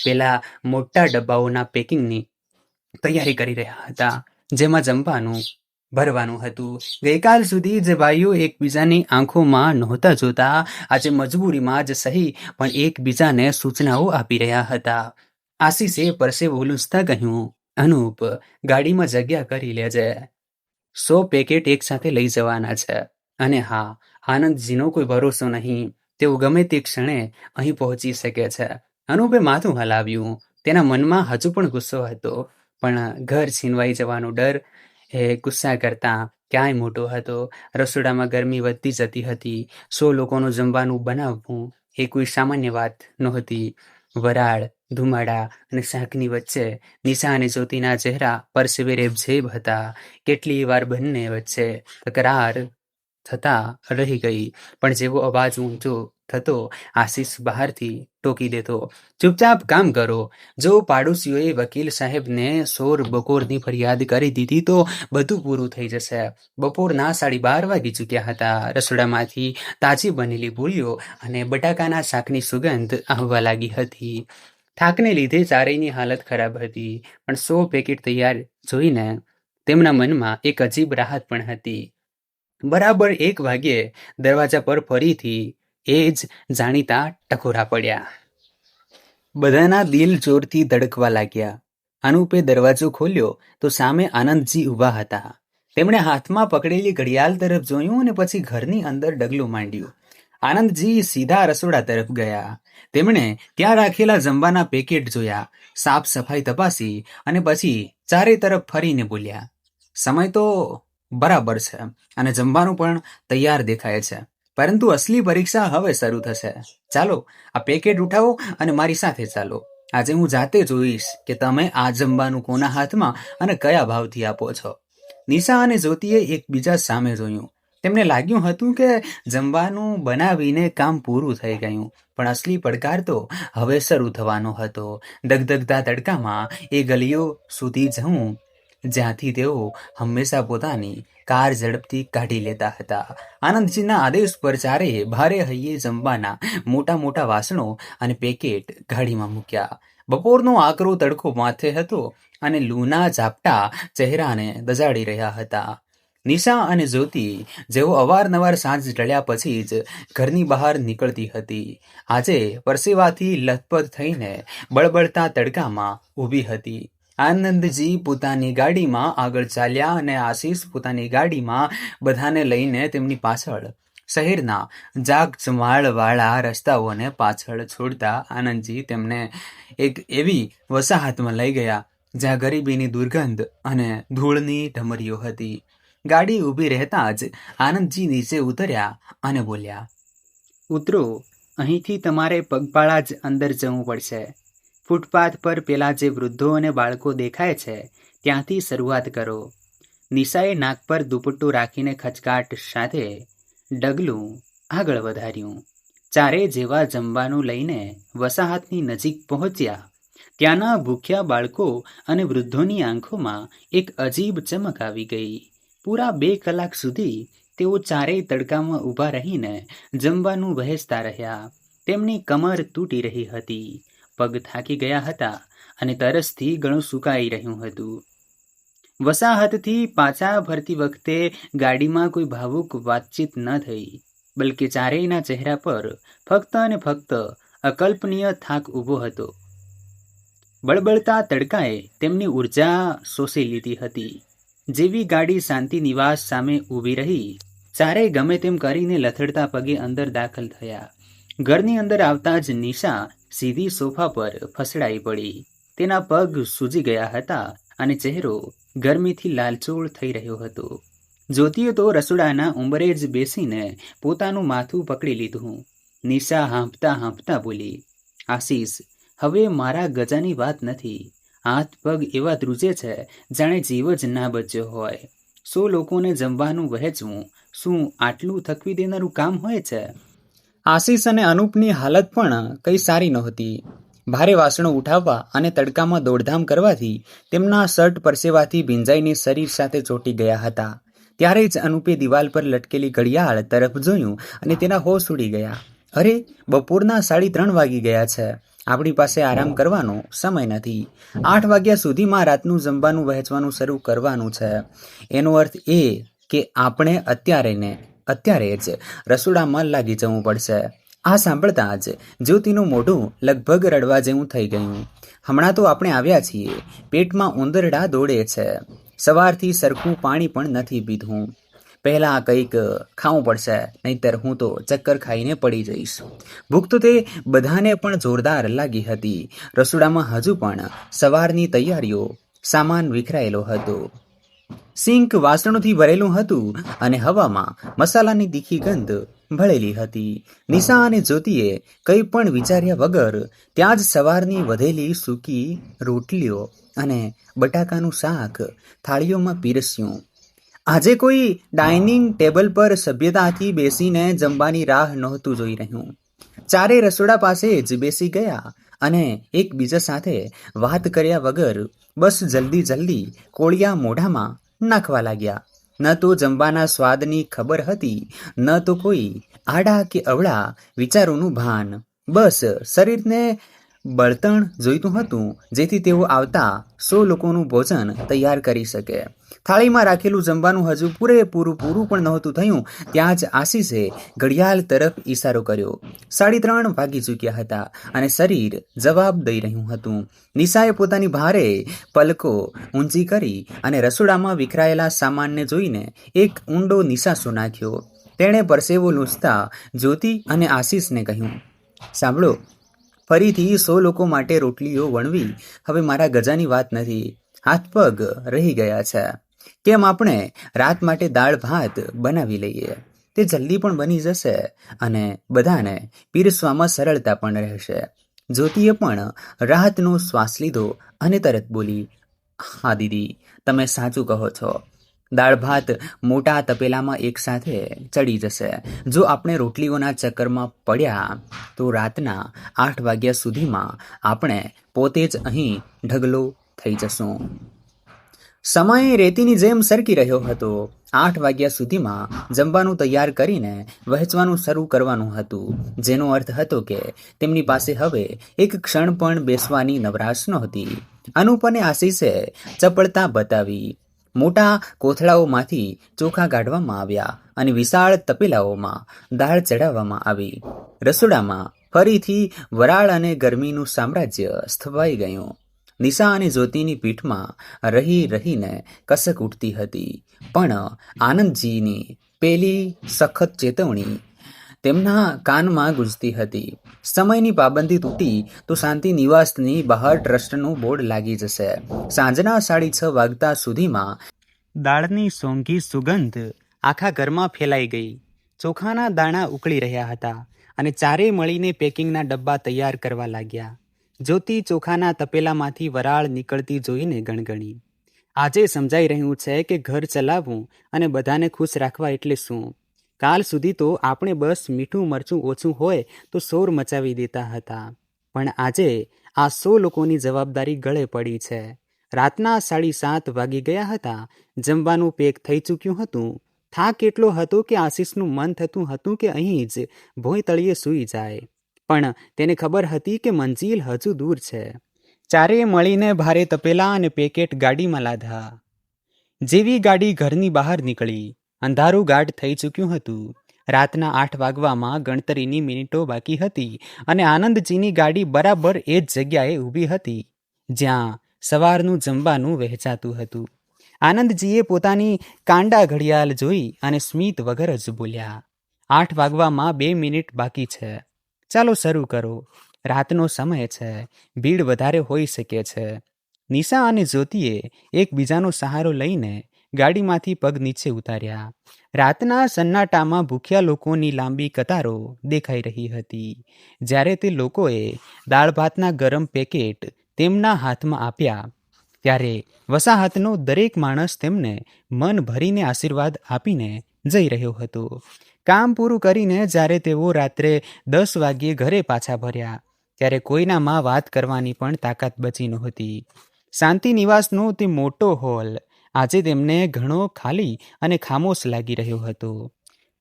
પેલા મોટા ડબ્બાઓના પેકિંગની તૈયારી કરી રહ્યા હતા, જેમાં જમવાનું ભરવાનું હતું. ગઈકાલ સુધી જે ભાઈઓ એકબીજાની આંખોમાં નહોતા જોતા, આજે મજબૂરીમાં જ સહી પણ એકબીજાને સૂચનાઓ આપી રહ્યા હતા. આશીષે પરસેવો લૂંછતા કહ્યું, અનુપ, ગાડીમાં જગ્યા કરી લેજે. 100 પેકેટ એકસાથે લઈ જવાના છે. અને હા, આનંદજીનો કોઈ ભરોસો નહીં, તેઓ ગમે તે ક્ષણે અહીં પહોંચી શકે છે. અનુપે માથું હલાવ્યું. તેના મનમાં હજુ પણ ગુસ્સો હતો, પણ ઘર છીનવાઈ જવાનો ડર એ ગુસ્સા કરતાં ક્યાંય મોટો હતો. રસોડામાં ગરમી વધતી જતી હતી. 100 લોકોનું જમવાનું બનાવવું એ કોઈ સામાન્ય વાત નહોતી. વરાળ, ધુમાડા અને શાકની વચ્ચે નિશા અને જ્યોતિના ચહેરા પરસેવે રેબઝેબ હતા. કેટલી વાર બંને વચ્ચે તકરાર થતા રહી ગઈ, પણ જેવો અવાજ ઊંચો થતો આશીષ બહારથી ટોકી દેતો, ચૂપચાપ કામ કરો. જો પાડોશીઓએ વકીલ સાહેબને શોર બકોરની ફરિયાદ કરી દીધી તો બધું પૂરું થઈ જશે. બપોરના 12:30 વાગી ચૂક્યા હતા. રસોડામાંથી તાજી બનેલી પૂરીઓ અને બટાકાના શાકની સુગંધ આવવા લાગી હતી. થાકને લીધે ચારેયની હાલત ખરાબ હતી, પણ 100 પેકેટ તૈયાર જોઈને તેમના મનમાં એક અજીબ રાહત પણ હતી. બરાબર 1 વાગ્યે દરવાજા પર ફરીથી એ જ જાણીતા ટકોરા પડ્યા. બધાના દિલ જોરથી ધડકવા લાગ્યા. અનુપે દરવાજો ખોલ્યો તો સામે આનંદજી ઊભા હતા. તેમણે હાથમાં પકડેલી ઘડિયાળ તરફ જોયું અને પછી ઘરની અંદર ડગલું માંડ્યું. આનંદજી સીધા રસોડા તરફ ગયા. તેમણે ત્યાં રાખેલા જમવાના પેકેટ જોયા, સાફ સફાઈ તપાસી અને પછી ચારે તરફ ફરીને બોલ્યા, સમય તો બરાબર છે અને જમવાનું પણ તૈયાર દેખાય છે, પરંતુ અસલી પરીક્ષા હવે શરૂ થશે. ચાલો આ પેકેટ ઉઠાવો અને મારી સાથે ચાલો. આજે હું જાતે જોઈશ કે તમે આ જમવાનું કોના હાથમાં અને કયા ભાવથી આપો છો. નિશા અને જ્યોતિએ એકબીજા સામે જોયું. તેમને લાગ્યું હતું કે જમવાનું બનાવીને કામ પૂરું થઈ ગયું, પણ અસલી પડકાર તો હવે શરૂ થવાનો હતો. ધગધગતા તડકામાં એ ગલીઓ સુધી જવું જ્યાંથી તેઓ હંમેશા પોતાની કાર ઝડપથી કાઢી લેતા હતા. આનંદજીના આદેશ પર ચારેય ભારે હૈયે જમવાના મોટા મોટા વાસણો અને પેકેટ ગાડીમાં મૂક્યા. બપોરનો આકરો તડકો માથે હતો અને લૂના ઝાપટા ચહેરાને દઝાડી રહ્યા હતા. નિશા અને જ્યોતિ જેઓ અવારનવાર સાંજ ઢળ્યા પછી જ ઘરની બહાર નીકળતી હતી, આજે પરસેવાથી લથપથ થઈને બળબળતા તડકામાં ઊભી હતી. આનંદજી પોતાની ગાડીમાં આગળ ચાલ્યા અને આશીષ પોતાની ગાડીમાં બધાને લઈને તેમની પાછળ. શહેરના જાગજમાળવાળા રસ્તાઓને પાછળ છોડતા આનંદજી તેમને એક એવી વસાહતમાં લઈ ગયા જ્યાં ગરીબીની દુર્ગંધ અને ધૂળની ઢમરીઓ હતી. ગાડી ઊભી રહેતા જ આનંદજી નીચે ઉતર્યા અને બોલ્યા, ઉતરો, અહીંથી તમારે પગપાળા જ અંદર જવું પડશે. ફૂટપાથ પર પેલા જે વૃદ્ધો અને બાળકો દેખાય છે ત્યાંથી શરૂઆત કરો. નિશાએ નાક પર દુપટ્ટો રાખીને ખચકાટ સાથે ડગલું આગળ વધાર્યું. ચારે જેવા જમવાનું લઈને વસાહતની નજીક પહોંચ્યા, ત્યાંના ભૂખ્યા બાળકો અને વૃદ્ધોની આંખોમાં એક અજીબ ચમક આવી ગઈ. પૂરા 2 કલાક સુધી તેઓ ચારેય તડકામાં ઊભા રહીને જમવાનું વહેંચતા રહ્યા. તેમની કમર તૂટી રહી હતી, પગ થાકી ગયા હતા અને તરસથી ગળું સુકાઈ રહ્યું હતું. વસાહતથી પાછા ફરતી વખતે ગાડીમાં કોઈ ભાવુક વાતચીત ન થઈ, બલકે ચારેયના ચહેરા પર ફક્ત અને ફક્ત અકલ્પનીય થાક ઊભો હતો. બળબળતા તડકાએ તેમની ઉર્જા શોષી લીધી હતી. જેવી ગાડી શાંતિ નિવાસ સામે ઊભી રહી, ચારેય ગમે તેમ કરીને લથડતા પગે અંદર દાખલ થયા. ઘરની અંદર આવતા જ નિશા સીધી સોફા પર ફસડાઈ પડી. તેના પગ સૂજી ગયા હતા અને ચહેરો ગરમીથી લાલચોળ થઈ રહ્યો હતો. જ્યોતિએ તો રસોડાના ઉંબરે જ બેસીને પોતાનું માથું પકડી લીધું. નિશા હાંફતા હાંફતા બોલી, આશીષ, હવે મારા ગજાની વાત નથી. હાથ પગ એવા ધ્રુજે છે જાણે જીવ જ ના બચ્યો હોય. 100 લોકોને જમવાનું વહેંચવું શું આટલું થકવી દેનારું કામ હોય છે? આશીષ અને અનુપની હાલત પણ કંઈ સારી નહોતી. ભારે વાસણો ઉઠાવવા અને તડકામાં દોડધામ કરવાથી તેમના શર્ટ પરસેવાથી ભીંજાઈને શરીર સાથે ચોંટી ગયા હતા. ત્યારે જ અનુપે દિવાલ પર લટકેલી ઘડિયાળ તરફ જોયું અને તેના હોશ ઉડી ગયા. અરે, બપોરના 3:30 વાગી ગયા છે. આપણી પાસે આરામ કરવાનો સમય નથી. 8 વાગ્યા સુધીમાં રાતનું જમવાનું વહેંચવાનું શરૂ કરવાનું છે. એનો અર્થ એ કે આપણે અત્યારે જ રસોડામાં લાગી જવું પડશે. આ સાંભળતા જ જ્યોતિનું મોઢું લગભગ રડવા જેવું થઈ ગયું. હમણાં તો આપણે આવ્યા છીએ, પેટમાં ઉંદરડા દોડે છે. સવારથી સરખું પાણી પણ નથી પીધું. પહેલાં કંઈક ખાવું પડશે, નહીંતર હું તો ચક્કર ખાઈને પડી જઈશ. ભૂખ તો તે બધાને પણ જોરદાર લાગી હતી. રસોડામાં હજુ પણ સવારની તૈયારીઓ, સામાન વિખરાયેલો હતો. સિંક વાસણોથી ભરેલું હતું અને હવામાં મસાલાની તીખી ગંધ ભળેલી હતી. નિશા અને જ્યોતિએ કંઈ પણ વિચાર્યા વગર ત્યાં જ સવારની વધેલી સૂકી રોટલીઓ અને બટાકાનું શાક થાળીઓમાં પીરસ્યું. આજે કોઈ ડાઇનિંગ ટેબલ પર સભ્યતાથી બેસીને જમવાની રાહ નહોતું જોઈ રહ્યું. ચારે રસોડા પાસે જ બેસી ગયા અને એકબીજા સાથે વાત કર્યા વગર બસ જલ્દી કોળિયા મોઢામાં નાખવા લાગ્યા. ન તો જમવાના સ્વાદની ખબર હતી, ન તો કોઈ આડા કે અવળા વિચારોનું ભાન. બસ શરીરને બળતણ જોઈતું હતું, જેથી તેઓ આવતા 100 લોકોનું ભોજન તૈયાર કરી શકે. થાળીમાં રાખેલું જમવાનું હજુ પૂરું પણ નહોતું થયું ત્યાં જ આશીષે ઘડિયાળ તરફ ઈશારો કર્યો. 3:30 વાગી ચૂક્યા હતા અને શરીર જવાબ દઈ રહ્યું હતું. નિશાએ પોતાની ભારે પલકો ઊંચી કરી અને રસોડામાં વિખરાયેલા સામાનને જોઈને એક ઊંડો નિશાસો નાખ્યો. તેણે પરસેવો લૂછતા જ્યોતિ અને આશીષને કહ્યું, સાંભળો, ફરીથી 100 લોકો માટે રોટલીઓ વણવી હવે મારા ગજાની વાત નથી. હાથ પગ રહી ગયા છે. કેમ આપણે રાત માટે દાળ ભાત બનાવી લઈએ? તે જલ્દી પણ બની જશે અને બધાને પીરસવામાં સરળતા પણ રહેશે. જ્યોતિએ પણ રાહતનો શ્વાસ લીધો અને તરત બોલી, હા દીદી, તમે સાચું કહો છો. દાળ ભાત મોટા તપેલામાં એકસાથે ચડી જશે. જો આપણે રોટલીઓના ચક્કરમાં પડ્યા તો રાતના 8 વાગ્યા સુધીમાં આપણે પોતે જ અહીં ઢગલો થઈ જશું. સમય રેતીની જેમ સરકી રહ્યો હતો. 8 વાગ્યા સુધીમાં જમવાનું તૈયાર કરીને વહેંચવાનું શરૂ કરવાનું હતું, જેનો અર્થ હતો કે તેમની પાસે હવે એક ક્ષણ પણ બેસવાની નવરાશ નહોતી. અનુપ અને આશીષે ચપળતા બતાવી. મોટા કોથળાઓમાંથી ચોખા કાઢવામાં આવ્યા અને વિશાળ તપેલાઓમાં દાળ ચડાવવામાં આવી. રસોડામાં ફરીથી વરાળ અને ગરમીનું સામ્રાજ્ય સ્થપાઈ ગયું. નિશા અને જ્યોતિની પીઠમાં રહીને કસક ઉઠતી હતી, પણ આનંદજીની પેલી સખત ચેતવણી તેમના કાનમાં ગુંજતી હતી. સમયની પાબંદી તૂટી તો શાંતિ નિવાસની બહાર ટ્રસ્ટનું બોર્ડ લાગી જશે. સાંજના 6:30 વાગતા સુધીમાં દાળની સોંગી સુગંધ આખા ઘરમાં ફેલાઈ ગઈ. ચોખાના દાણા ઉકળી રહ્યા હતા અને ચારેય મળીને પેકિંગના ડબ્બા તૈયાર કરવા લાગ્યા. જ્યોતિ ચોખાના તપેલામાંથી વરાળ નીકળતી જોઈને ગણગણી, આજે સમજાઈ રહ્યું છે કે ઘર ચલાવવું અને બધાને ખુશ રાખવા એટલે શું. કાલ સુધી તો આપણે બસ મીઠું મરચું ઓછું હોય તો શોર મચાવી દેતા હતા, પણ આજે આ 100 લોકોની જવાબદારી ગળે પડી છે. રાતના 7:30 વાગી ગયા હતા. જમવાનું પેક થઈ ચૂક્યું હતું. થાક એટલો હતો કે આશીષનું મન થતું હતું કે અહીં જ ભોંય તળિયે સૂઈ જાય, પણ તેને ખબર હતી કે મંજિલ હજુ દૂર છે. ચારેય મળીને ભારે તપેલા અને પેકેટ ગાડીમાં લાધા. જેવી ગાડી ઘરની બહાર નીકળી, અંધારું ગાઢ થઈ ચૂક્યું હતું. રાતના 8 વાગવામાં ગણતરીની મિનિટો બાકી હતી અને આનંદજીની ગાડી બરાબર એ જ જગ્યાએ ઊભી હતી જ્યાં સવારનું જમવાનું વહેંચાતું હતું. આનંદજીએ પોતાની કાંડા ઘડિયાળ જોઈ અને સ્મિત વગર જ બોલ્યા, 8 વાગવામાં 2 મિનિટ બાકી છે. ચાલો શરૂ કરો. રાતનો સમય છે, ભીડ વધારે હોઈ શકે છે. નિશા અને જ્યોતિએ એકબીજાનો સહારો લઈને ગાડીમાંથી પગ નીચે ઉતાર્યા. રાતના સન્નાટામાં ભૂખ્યા લોકોની લાંબી કતારો દેખાઈ રહી હતી. જ્યારે તે લોકોએ દાળ ભાતના ગરમ પેકેટ તેમના હાથમાં આપ્યા, ત્યારે વસાહતનો દરેક માણસ તેમને મન ભરીને આશીર્વાદ આપીને જઈ રહ્યો હતો. કામ પૂરું કરીને જ્યારે તેઓ રાત્રે 10 વાગ્યે ઘરે પાછા ભર્યા, ત્યારે કોઈનામાં વાત કરવાની પણ તાકાત બચી નહોતી. શાંતિ નિવાસનો તે મોટો હોલ આજે તેમને ઘણો ખાલી અને ખામોશ લાગી રહ્યો હતો.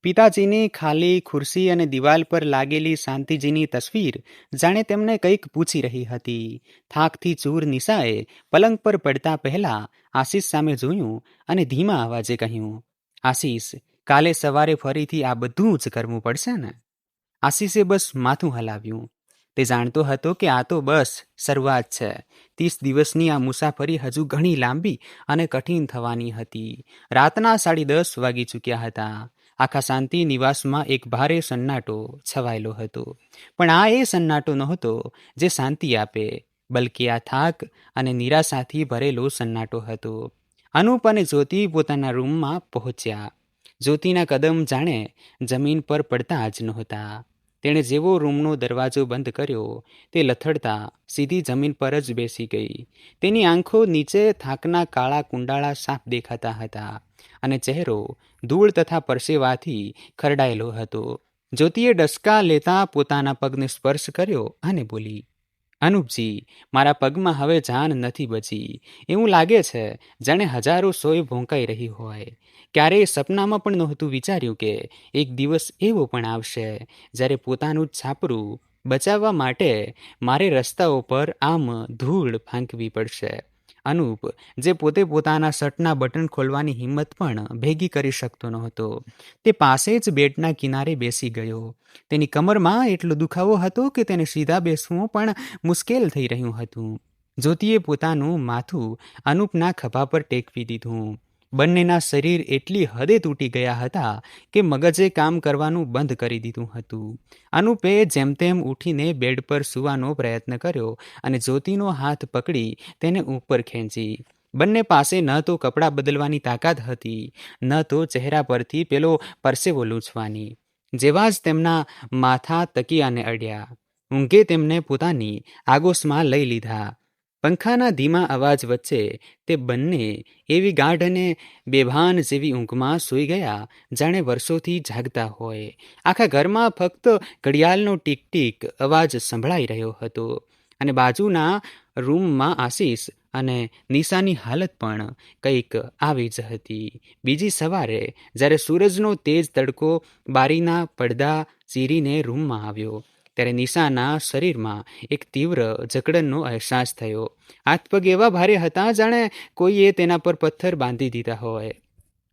પિતાજીની ખાલી ખુરશી અને દિવાલ પર લાગેલી શાંતિજીની તસવીર જાણે તેમને કંઈક પૂછી રહી હતી. થાકથી ચૂર નિશાએ પલંગ પર પડતા પહેલા આશીષ સામે જોયું અને ધીમા અવાજે કહ્યું, આશીષ, કાલે સવારે ફરીથી આ બધું જ કરવું પડશે ને? આશીષે બસ માથું હલાવ્યું. તે જાણતો હતો કે આ તો બસ શરૂઆત છે. 30 દિવસની આ મુસાફરી હજુ ઘણી લાંબી અને કઠિન થવાની હતી. રાતના 10:30 વાગી ચૂક્યા હતા. આખા શાંતિ નિવાસમાં એક ભારે સન્નાટો છવાયેલો હતો. પણ આ એ સન્નાટો નહોતો જે શાંતિ આપે, બલકે આ થાક અને નિરાશાથી ભરેલો સન્નાટો હતો. અનુપ અને જ્યોતિ પોતાના રૂમમાં પહોંચ્યા. જ્યોતિના કદમ જાણે જમીન પર પડતા જ નહોતા. તેણે જેવો રૂમનો દરવાજો બંધ કર્યો તે લથડતા સીધી જમીન પર જ બેસી ગઈ. તેની આંખો નીચે થાકના કાળા કુંડાળા સાફ દેખાતા હતા અને ચહેરો ધૂળ તથા પરસેવાથી ખરડાયેલો હતો. જ્યોતિએ ડસકા લેતા પોતાના પગને સ્પર્શ કર્યો અને બોલી, અનુપજી, મારા પગમાં હવે જાન નથી બચી. એવું લાગે છે જાણે હજારો સોય ભોંકાઈ રહી હોય. ક્યારેય સપનામાં પણ નહોતું વિચાર્યું કે એક દિવસ એવો પણ આવશે જ્યારે પોતાનું જ છાપરું બચાવવા માટે મારે રસ્તાઓ પર આમ ધૂળ ફાંકવી પડશે. અનુપ, જે પોતે પોતાના શર્ટના બટન ખોલવાની હિંમત પણ ભેગી કરી શકતો નહોતો, તે પાસે જ બેડના કિનારે બેસી ગયો. તેની કમરમાં એટલો દુખાવો હતો કે તેને સીધા બેસવું પણ મુશ્કેલ થઈ રહ્યું હતું. જ્યોતિએ પોતાનું માથું અનુપના ખભા પર ટેકવી દીધું. બંનેના શરીર એટલી હદે તૂટી ગયા હતા કે મગજે કામ કરવાનું બંધ કરી દીધું હતું. અનુપે જેમ તેમ ઉઠીને બેડ પર સૂવાનો પ્રયત્ન કર્યો અને જ્યોતિનો હાથ પકડી તેને ઉપર ખેંચી. બંને પાસે ન તો કપડાં બદલવાની તાકાત હતી, ન તો ચહેરા પરથી પેલો પરસેવો લૂછવાની. જેવા જ તેમના માથા તકિયાને અડ્યા, ઊંઘે તેમને પોતાની આગોશમાં લઈ લીધા. પંખાના ધીમા અવાજ વચ્ચે તે બંને એવી ગાઢ અને બેભાન જેવી ઊંઘમાં સૂઈ ગયા જાણે વર્ષોથી જાગતા હોય. આખા ઘરમાં ફક્ત ઘડિયાળનો ટીક ટીક અવાજ સંભળાઈ રહ્યો હતો અને બાજુના રૂમમાં આશીષ અને નિશાની હાલત પણ કંઈક આવી જ હતી. બીજી સવારે જ્યારે સૂરજનો તેજ તડકો બારીના પડદા ચીરીને રૂમમાં આવ્યો ત્યારે નિશાના શરીરમાં એક તીવ્ર જકડનનો અહેસાસ થયો. હાથ પગ એવા ભારે હતા જાણે કોઈએ તેના પર પથ્થર બાંધી દીધા હોય.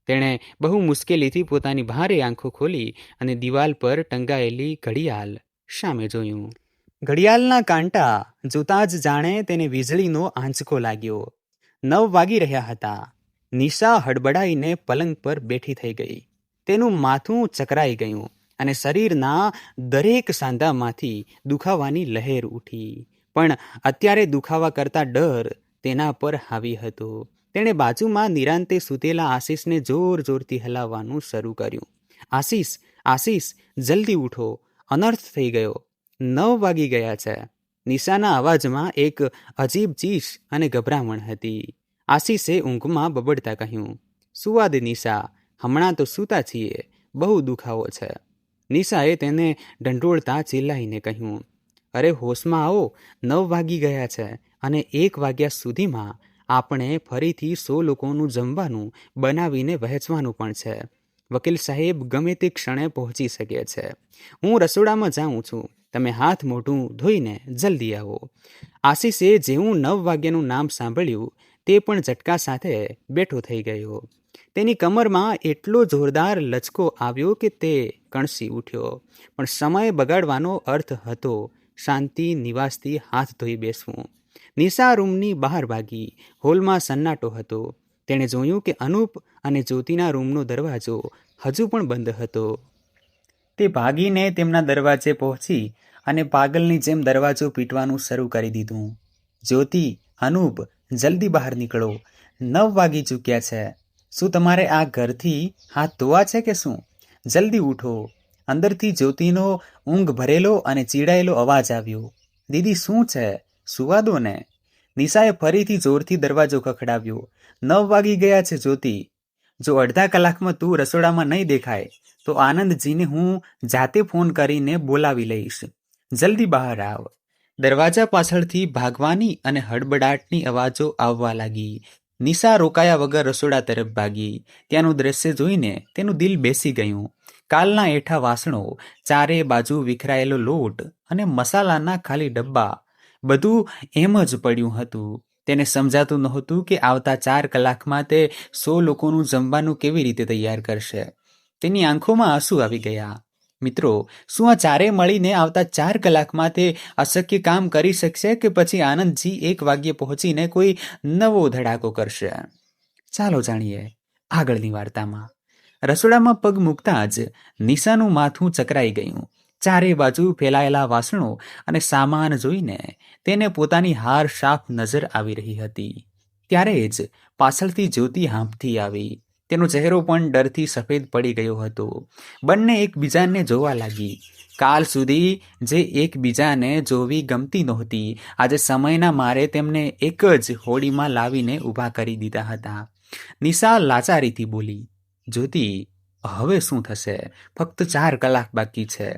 તેણે બહુ મુશ્કેલીથી પોતાની ભારે આંખો ખોલી અને દિવાલ પર ટંગાયેલી ઘડિયાળ સામે જોયું. ઘડિયાળના કાંટા જોતા જ જાણે તેને વીજળીનો આંચકો લાગ્યો. 9 વાગી રહ્યા હતા. નિશા હડબડાઈને પલંગ પર બેઠી થઈ ગઈ. તેનું માથું ચકરાઈ ગયું અને શરીરના દરેક સાંધામાંથી દુખાવાની લહેર ઉઠી. પણ અત્યારે દુખાવા કરતા ડર તેના પર હાવી હતો. તેણે બાજુમાં નિરાંતે સૂતેલા આશીષને જોર જોરથી હલાવવાનું શરૂ કર્યું. આશીષ, આશીષ, જલ્દી ઉઠો, અનર્થ થઈ ગયો, 9 વાગી ગયા છે. નિશાના અવાજમાં એક અજીબ ચીસ અને ગભરામણ હતી. આશીષે ઊંઘમાં બબડતા કહ્યું, સુવા દે નિશા, હમણાં તો સૂતા છીએ, બહુ દુખાવો છે. નિશાએ તેને ઢંઢોળતા ચિલ્લાઈને કહ્યું, અરે હોશમાં આવો, 9 વાગી ગયા છે અને 1 વાગ્યા સુધીમાં આપણે ફરીથી 100 લોકોનું જમવાનું બનાવીને વહેંચવાનું પણ છે. વકીલ સાહેબ ગમે તે ક્ષણે પહોંચી શકે છે. હું રસોડામાં જાઉં છું, તમે હાથ મોઢું ધોઈને જલ્દી આવો. આશીષે જેવું 9 વાગ્યાનું નામ સાંભળ્યું તે પણ ઝટકા સાથે બેઠો થઈ ગયો. તેની કમરમાં એટલો જોરદાર લચકો આવ્યો કે તે કણસી ઉઠ્યો. પણ સમય બગાડવાનો અર્થ હતો શાંતિ નિવાસથી હાથ ધોઈ બેસવું. નિશા રૂમની બહાર ભાગી. હોલમાં સન્નાટો હતો. તેણે જોયું કે અનુપ અને જ્યોતિના રૂમનો દરવાજો હજુ પણ બંધ હતો. તે ભાગીને તેમના દરવાજે પહોંચી અને પાગલની જેમ દરવાજો પીટવાનું શરૂ કરી દીધું. જ્યોતિ, અનુપ, જલ્દી બહાર નીકળો, 9 વાગી ચૂક્યા છે. શું તમારે આ ઘરથી હાથ ધોવા છે કે શું? જલ્દી ઉઠો. અંદરથી જ્યોતિનો ઊંઘ ભરેલો અને ચીડાયેલો અવાજ આવ્યો. દીદી, શું છે? સુવા દો ને. નિશાએ ફરીથી જોરથી દરવાજો ખખડાવ્યો. 9 વાગી ગયા છે જ્યોતિ. જો અડધા કલાકમાં તું રસોડામાં નહીં દેખાય તો આનંદજીને હું જાતે ફોન કરીને બોલાવી લઈશ. જલ્દી બહાર આવ. દરવાજા પાછળથી ભાગવાની અને હડબડાટની અવાજો આવવા લાગી. નિશા રોકાયા વગર રસોડા તરફ ભાગી. ત્યાંનું દ્રશ્ય જોઈને તેનું દિલ બેસી ગયું. કાલના એઠા વાસણો, ચારે બાજુ વિખરાયેલો લોટ અને મસાલાના ખાલી ડબ્બા, બધું એમ જ પડ્યું હતું. તેને સમજાતું નહોતું કે આવતા 4 કલાકમાં તે 100 લોકોનું જમવાનું કેવી રીતે તૈયાર કરશે. તેની આંખોમાં આંસુ આવી ગયા. મિત્રો, શું આ ચારે મળીને આવતા 4 કલાકમાં તે અશક્ય કામ કરી શકશે કે પછી આનંદજી 1 વાગ્યે પહોંચીને કોઈ નવો ધડાકો કરશે? ચાલો જાણીએ આગળની વાર્તામાં. રસોડામાં પગ મૂકતા જ નિશાનું માથું ચકરાઈ ગયું. ચારે બાજુ ફેલાયેલા વાસણો અને સામાન જોઈને તેને પોતાની હાર સાફ નજર આવી રહી હતી. ત્યારે જ પાછળથી જ્યોતિ હાંફતી આવી. તેનો ચહેરો પણ ડરથી સફેદ પડી ગયો હતો. બંને એકબીજાને જોવા લાગી. કાલ સુધી જે એકબીજાને જોવી ગમતી નહોતી, આજે સમયના મારે તેમને એક જ હોડીમાં લાવીને ઊભા કરી દીધા હતા. નિશા લાચારીથી બોલી, જ્યોતિ, હવે શું થશે? ફક્ત 4 કલાક બાકી છે.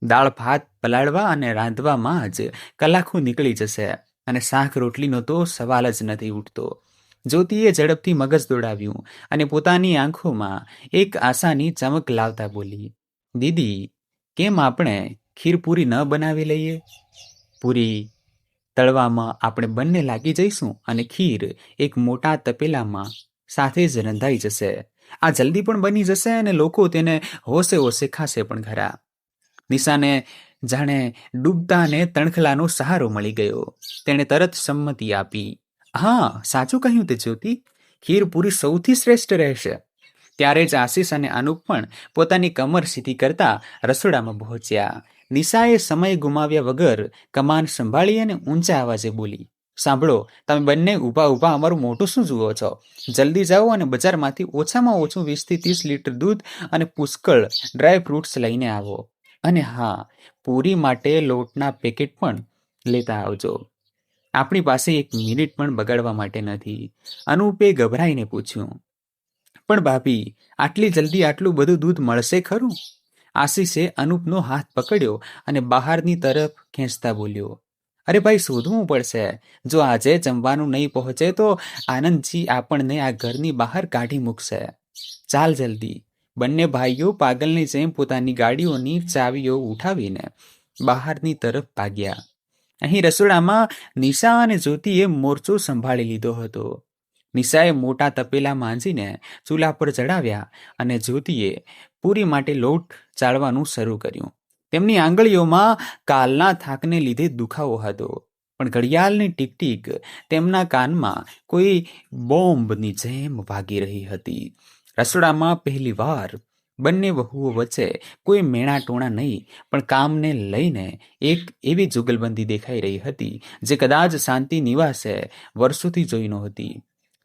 દાળ ભાત પલાળવા અને રાંધવામાં જ કલાકો નીકળી જશે અને શાક રોટલીનો તો સવાલ જ નથી ઉઠતો. જ્યોતિએ ઝડપથી મગજ દોડાવ્યું અને પોતાની આંખોમાં એક આશાની ચમક લાવતા બોલી, દીદી, કેમ આપણે ખીર પૂરી ન બનાવી લઈએ? પૂરી તળવામાં આપણે બંને લાગી જઈશું અને ખીર એક મોટા તપેલામાં સાથે જ રંધાઈ જશે. આ જલ્દી પણ બની જશે અને લોકો તેને હોશે હોશે ખાશે પણ ખરા. નિશાને જાણે ડૂબતાને તણખલાનો સહારો મળી ગયો. તેણે તરત સંમતિ આપી. હા, સાચું કહ્યું તે જ્યોતિ, ખીર પૂરી સૌથી શ્રેષ્ઠ રહેશે. ત્યારે જ આશીષ અને અનુપ પણ પોતાની કમર સીધી કરતા રસોડામાં પહોંચ્યા. નિશાએ સમય ગુમાવ્યા વગર કમાન સંભાળી અને ઊંચા અવાજે બોલી, સાંભળો, તમે બંને ઊભા ઊભા અમારું મોટું શું જુઓ છો? જલ્દી જાઓ અને બજારમાંથી ઓછામાં ઓછું 20 થી 30 લીટર દૂધ અને પુષ્કળ ડ્રાય ફ્રૂટ્સ લઈને આવો. અને હા, પૂરી માટે લોટના પેકેટ પણ લેતા આવજો. આપણી પાસે 1 મિનિટ પણ બગાડવા માટે નથી. અનુપે ગભરાઈને પૂછ્યું, પણ ભાભી, આટલી જલ્દી આટલું બધું દૂધ મળશે ખરું? આશીષે અનુપનો હાથ પકડ્યો અને બહારની તરફ ખેંચતા બોલ્યો, અરે ભાઈ, શોધવું પડશે. જો આજે જમવાનું નહીં પહોંચે તો આનંદજી આપણને આ ઘરની બહાર કાઢી મૂકશે. ચાલ જલ્દી. બંને ભાઈઓ પાગલની જેમ પોતાની ગાડીઓની ચાવીઓ ઉઠાવીને બહારની તરફ ભાગ્યા. અહીં રસોડામાં નિશા અને જ્યોતિએ મોરચો સંભાળી લીધો હતો. નિશાએ મોટા તપેલા માંજીને ચૂલા પર ચડાવ્યા અને જ્યોતિએ પૂરી માટે લોટ ચાળવાનું શરૂ કર્યું. તેમની આંગળીઓમાં કાલના થાકને લીધે દુખાવો હતો, પણ ઘડિયાળની ટીક-ટીક તેમના કાનમાં કોઈ બોમ્બની જેમ વાગી રહી હતી. રસોડામાં પહેલી વાર બંને વહુઓ વચ્ચે કોઈ મેણાટોણા નહીં, પણ કામને લઈને એક એવી જુગલબંધી દેખાઈ રહી હતી જે કદાચ શાંતિ નિવાસે વર્ષોથી જોઈ નહોતી.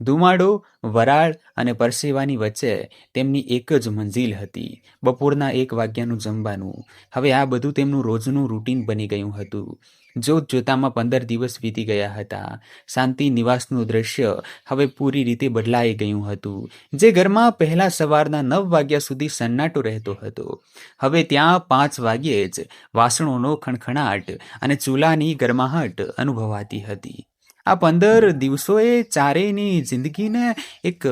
ધુમાડો, વરાળ અને પરસેવાની વચ્ચે તેમની એક જ મંજિલ હતી, બપોરના 1 વાગ્યાનું જમવાનું. હવે આ બધું તેમનું રોજનું રૂટીન બની ગયું હતું. જોત જોતામાં 15 દિવસ વીતી ગયા હતા. શાંતિ નિવાસનું દ્રશ્ય હવે પૂરી રીતે બદલાઈ ગયું હતું. જે ઘરમાં પહેલા સવારના 9 વાગ્યા સુધી સન્નાટો રહેતો હતો, હવે ત્યાં 5 વાગ્યે જ વાસણોનો ખણખણાટ અને ચૂલાની ગરમાહટ અનુભવાતી હતી. આ 15 દિવસોએ ચારેયની જિંદગીને એક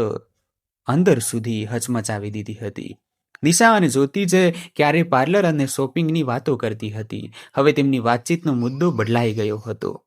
અંદર સુધી હચમચાવી દીધી હતી. નિશા અને જ્યોતિ જે ક્યારેય પાર્લર અને શોપિંગની વાતો કરતી હતી, હવે તેમની વાતચીતનો મુદ્દો બદલાઈ ગયો હતો.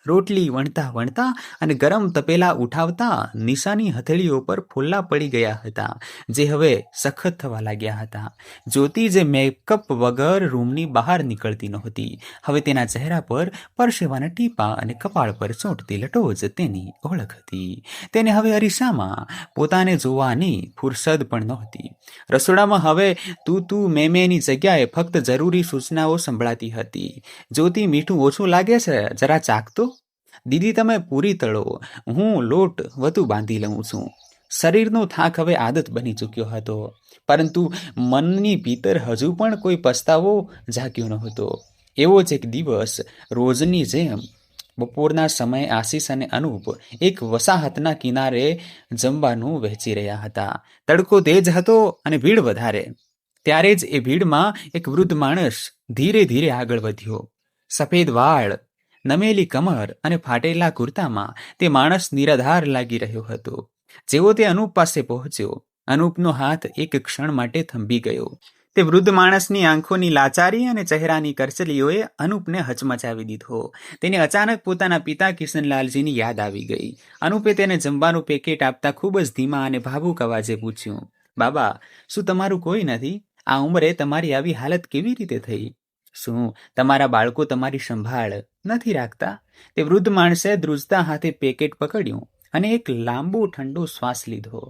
રોટલી વણતા વણતા અને ગરમ તપેલા ઉઠાવતા નિશાની હથેળીઓ પર ફોલ્લા પડી ગયા હતા, જે હવે સખત થવા લાગ્યા હતા. જ્યોતિ જે મેકઅપ વગર રૂમની બહાર નીકળતી નહોતી, હવે તેના ચહેરા પર પરસેવાના ટીપા અને કપાળ પર ચોંટતી લટો જ તેની ઓળખ હતી. તેને હવે અરીસામાં પોતાને જોવાની ફુરસદ પણ નહોતી. રસોડામાં હવે તું મેની જગ્યાએ ફક્ત જરૂરી સૂચનાઓ સંભળાતી હતી. જ્યોતિ, મીઠું ઓછું લાગે છે, જરા ચાખતો. દીદી, તમે પૂરી તળો, હું લોટ વધુ બાંધી લઉં છું. શરીરનો થાક હવે આદત બની ચૂક્યો હતો, પરંતુ મનની ભીતર હજુ પણ કોઈ પસ્તાવો જાગ્યો નહોતો. એવો જ એક દિવસ રોજની જેમ બપોરના સમયે આશીષ અને અનુપ એક વસાહતના કિનારે જમવાનું વહેંચી રહ્યા હતા. તડકો તેજ હતો અને ભીડ વધારે. ત્યારે જ એ ભીડમાં એક વૃદ્ધ માણસ ધીરે ધીરે આગળ વધ્યો. સફેદ વાળ, નમેલી કમર અને ફાટેલા કુર્તામાં તે માણસ નિરાધાર લાગી રહ્યો હતો. જેવો તે અનુપ પાસે પહોંચ્યો, અનુપનો હાથ એક ક્ષણ માટે થંભી ગયો. તે વૃદ્ધ માણસની આંખોની લાચારી અને ચહેરાની કરચલીઓએ અનુપને હચમચાવી દીધો. તેને અચાનક પોતાના પિતા કિશનલાલજીની યાદ આવી ગઈ. અનુપે તેને જમવાનું પેકેટ આપતા ખૂબ જ ધીમા અને ભાવુક અવાજે પૂછ્યું, બાબા, શું તમારું કોઈ નથી? આ ઉંમરે તમારી આવી હાલત કેવી રીતે થઈ? શું તમારા બાળકો તમારી સંભાળ નથી રાખતા? તે વૃદ્ધ માણસે ધ્રુજતા હાથે પેકેટ પકડ્યું અને એક લાંબો ઠંડો શ્વાસ લીધો.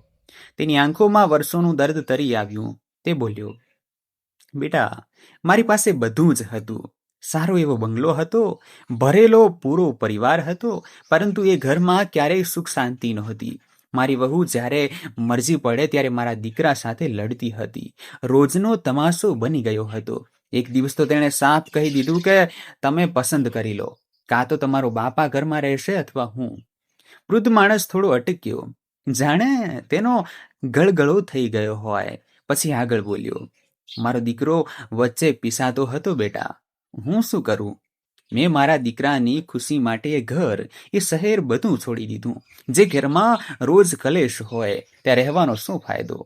તેની આંખોમાં વર્ષોનું દર્દ તરી આવ્યું. તે બોલ્યો, બેટા, મારી પાસે બધું જ હતું. સારો એવો બંગલો હતો, ભરેલો પૂરો પરિવાર હતો, પરંતુ એ ઘરમાં ક્યારેય સુખ શાંતિ નહોતી. મારી વહુ જ્યારે મરજી પડે ત્યારે મારા દીકરા સાથે લડતી હતી. રોજનો તમાશો બની ગયો હતો. એક દિવસ તો તેણે સાફ કહી દીધું કે તમે પસંદ કરી લો, કાં તો તમારો બાપા ઘરમાં રહેશે અથવા હું. વૃદ્ધ માણસ થોડો અટક્યો, જાણે તેનો ગળગળો થઈ ગયો હોય. પછી આગળ બોલ્યો, મારો દીકરો વચ્ચે પીસાતો હતો બેટા. હું શું કરું? મેં મારા દીકરાની ખુશી માટે એ ઘર, એ શહેર બધું છોડી દીધું. જે ઘરમાં રોજ કલેશ હોય ત્યાં રહેવાનો શું ફાયદો?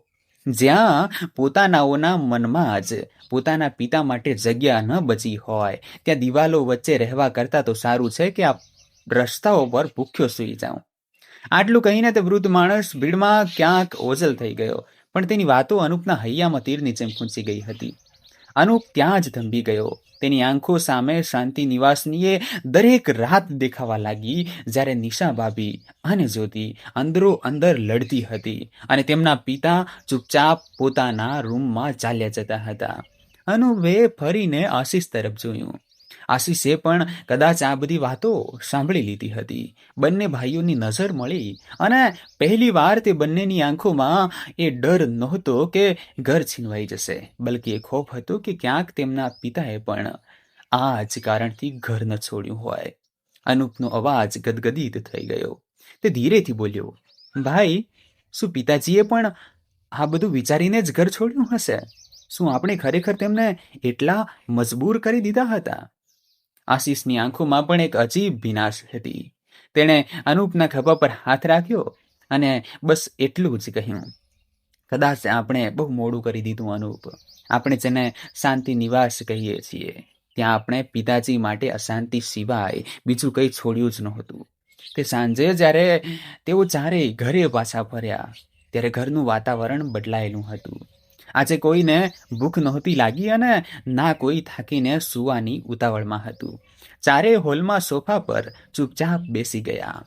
જ્યાં પોતાનાઓના મનમાં જ પોતાના પિતા માટે જગ્યા ન બચી હોય ત્યાં દિવાલો વચ્ચે રહેવા કરતાં તો સારું છે કે આ રસ્તાઓ પર ભૂખ્યો સૂઈ જાઉં. આટલું કહીને તે વૃદ્ધ માણસ ભીડમાં ક્યાંક ઓઝલ થઈ ગયો. પણ તેની વાતો અનુપના હૈયામાં તીરની જેમ ખૂંચી ગઈ હતી. અનુપ ત્યાં જ થંભી ગયો. તેની આંખો સામે શાંતિ નિવાસની એ દરેક રાત દેખાવા લાગી, જ્યારે નિશા ભાભી અને જ્યોતિ અંદરો અંદર લડતી હતી અને તેમના પિતા ચૂપચાપ પોતાના રૂમમાં ચાલ્યા જતા હતા. અનુપે ફરીને આશીષ તરફ જોયું. આશીષે પણ કદાચ આ બધી વાતો સાંભળી લીધી હતી. બંને ભાઈઓની નજર મળી અને પહેલી વાર તે બંનેની આંખોમાં એ ડર નહોતો કે ઘર છીનવાઈ જશે, બલકે એ ખોફ હતો કે ક્યાંક તેમના પિતાએ પણ આ જ કારણથી ઘર ન છોડ્યું હોય. અનુપનો અવાજ ગદગદિત થઈ ગયો. તે ધીરેથી બોલ્યો, ભાઈ, શું પિતાજીએ પણ આ બધું વિચારીને જ ઘર છોડ્યું હશે? શું આપણે ખરેખર તેમને એટલા મજબૂર કરી દીધા હતા? આશીષની આંખોમાં પણ એક અજીબ ભીનાશ હતી. તેણે અનુપના ખભા પર હાથ રાખ્યો અને બસ એટલું જ કહ્યું, કદાચ આપણે બહુ મોડું કરી દીધું અનુપ. આપણે જેને શાંતિ નિવાસ કહીએ છીએ, ત્યાં આપણે પિતાજી માટે અશાંતિ સિવાય બીજું કંઈ છોડ્યું જ નહોતું. તે સાંજે જ્યારે તેઓ ચારેય ઘરે પાછા ફર્યા ત્યારે ઘરનું વાતાવરણ બદલાયેલું હતું. આજે કોઈને ભૂખ નહોતી લાગી અને ના કોઈ થાકીને સૂવાની ઉતાવળમાં હતું. ચારેય હોલમાં સોફા પર ચૂપચાપ બેસી ગયા.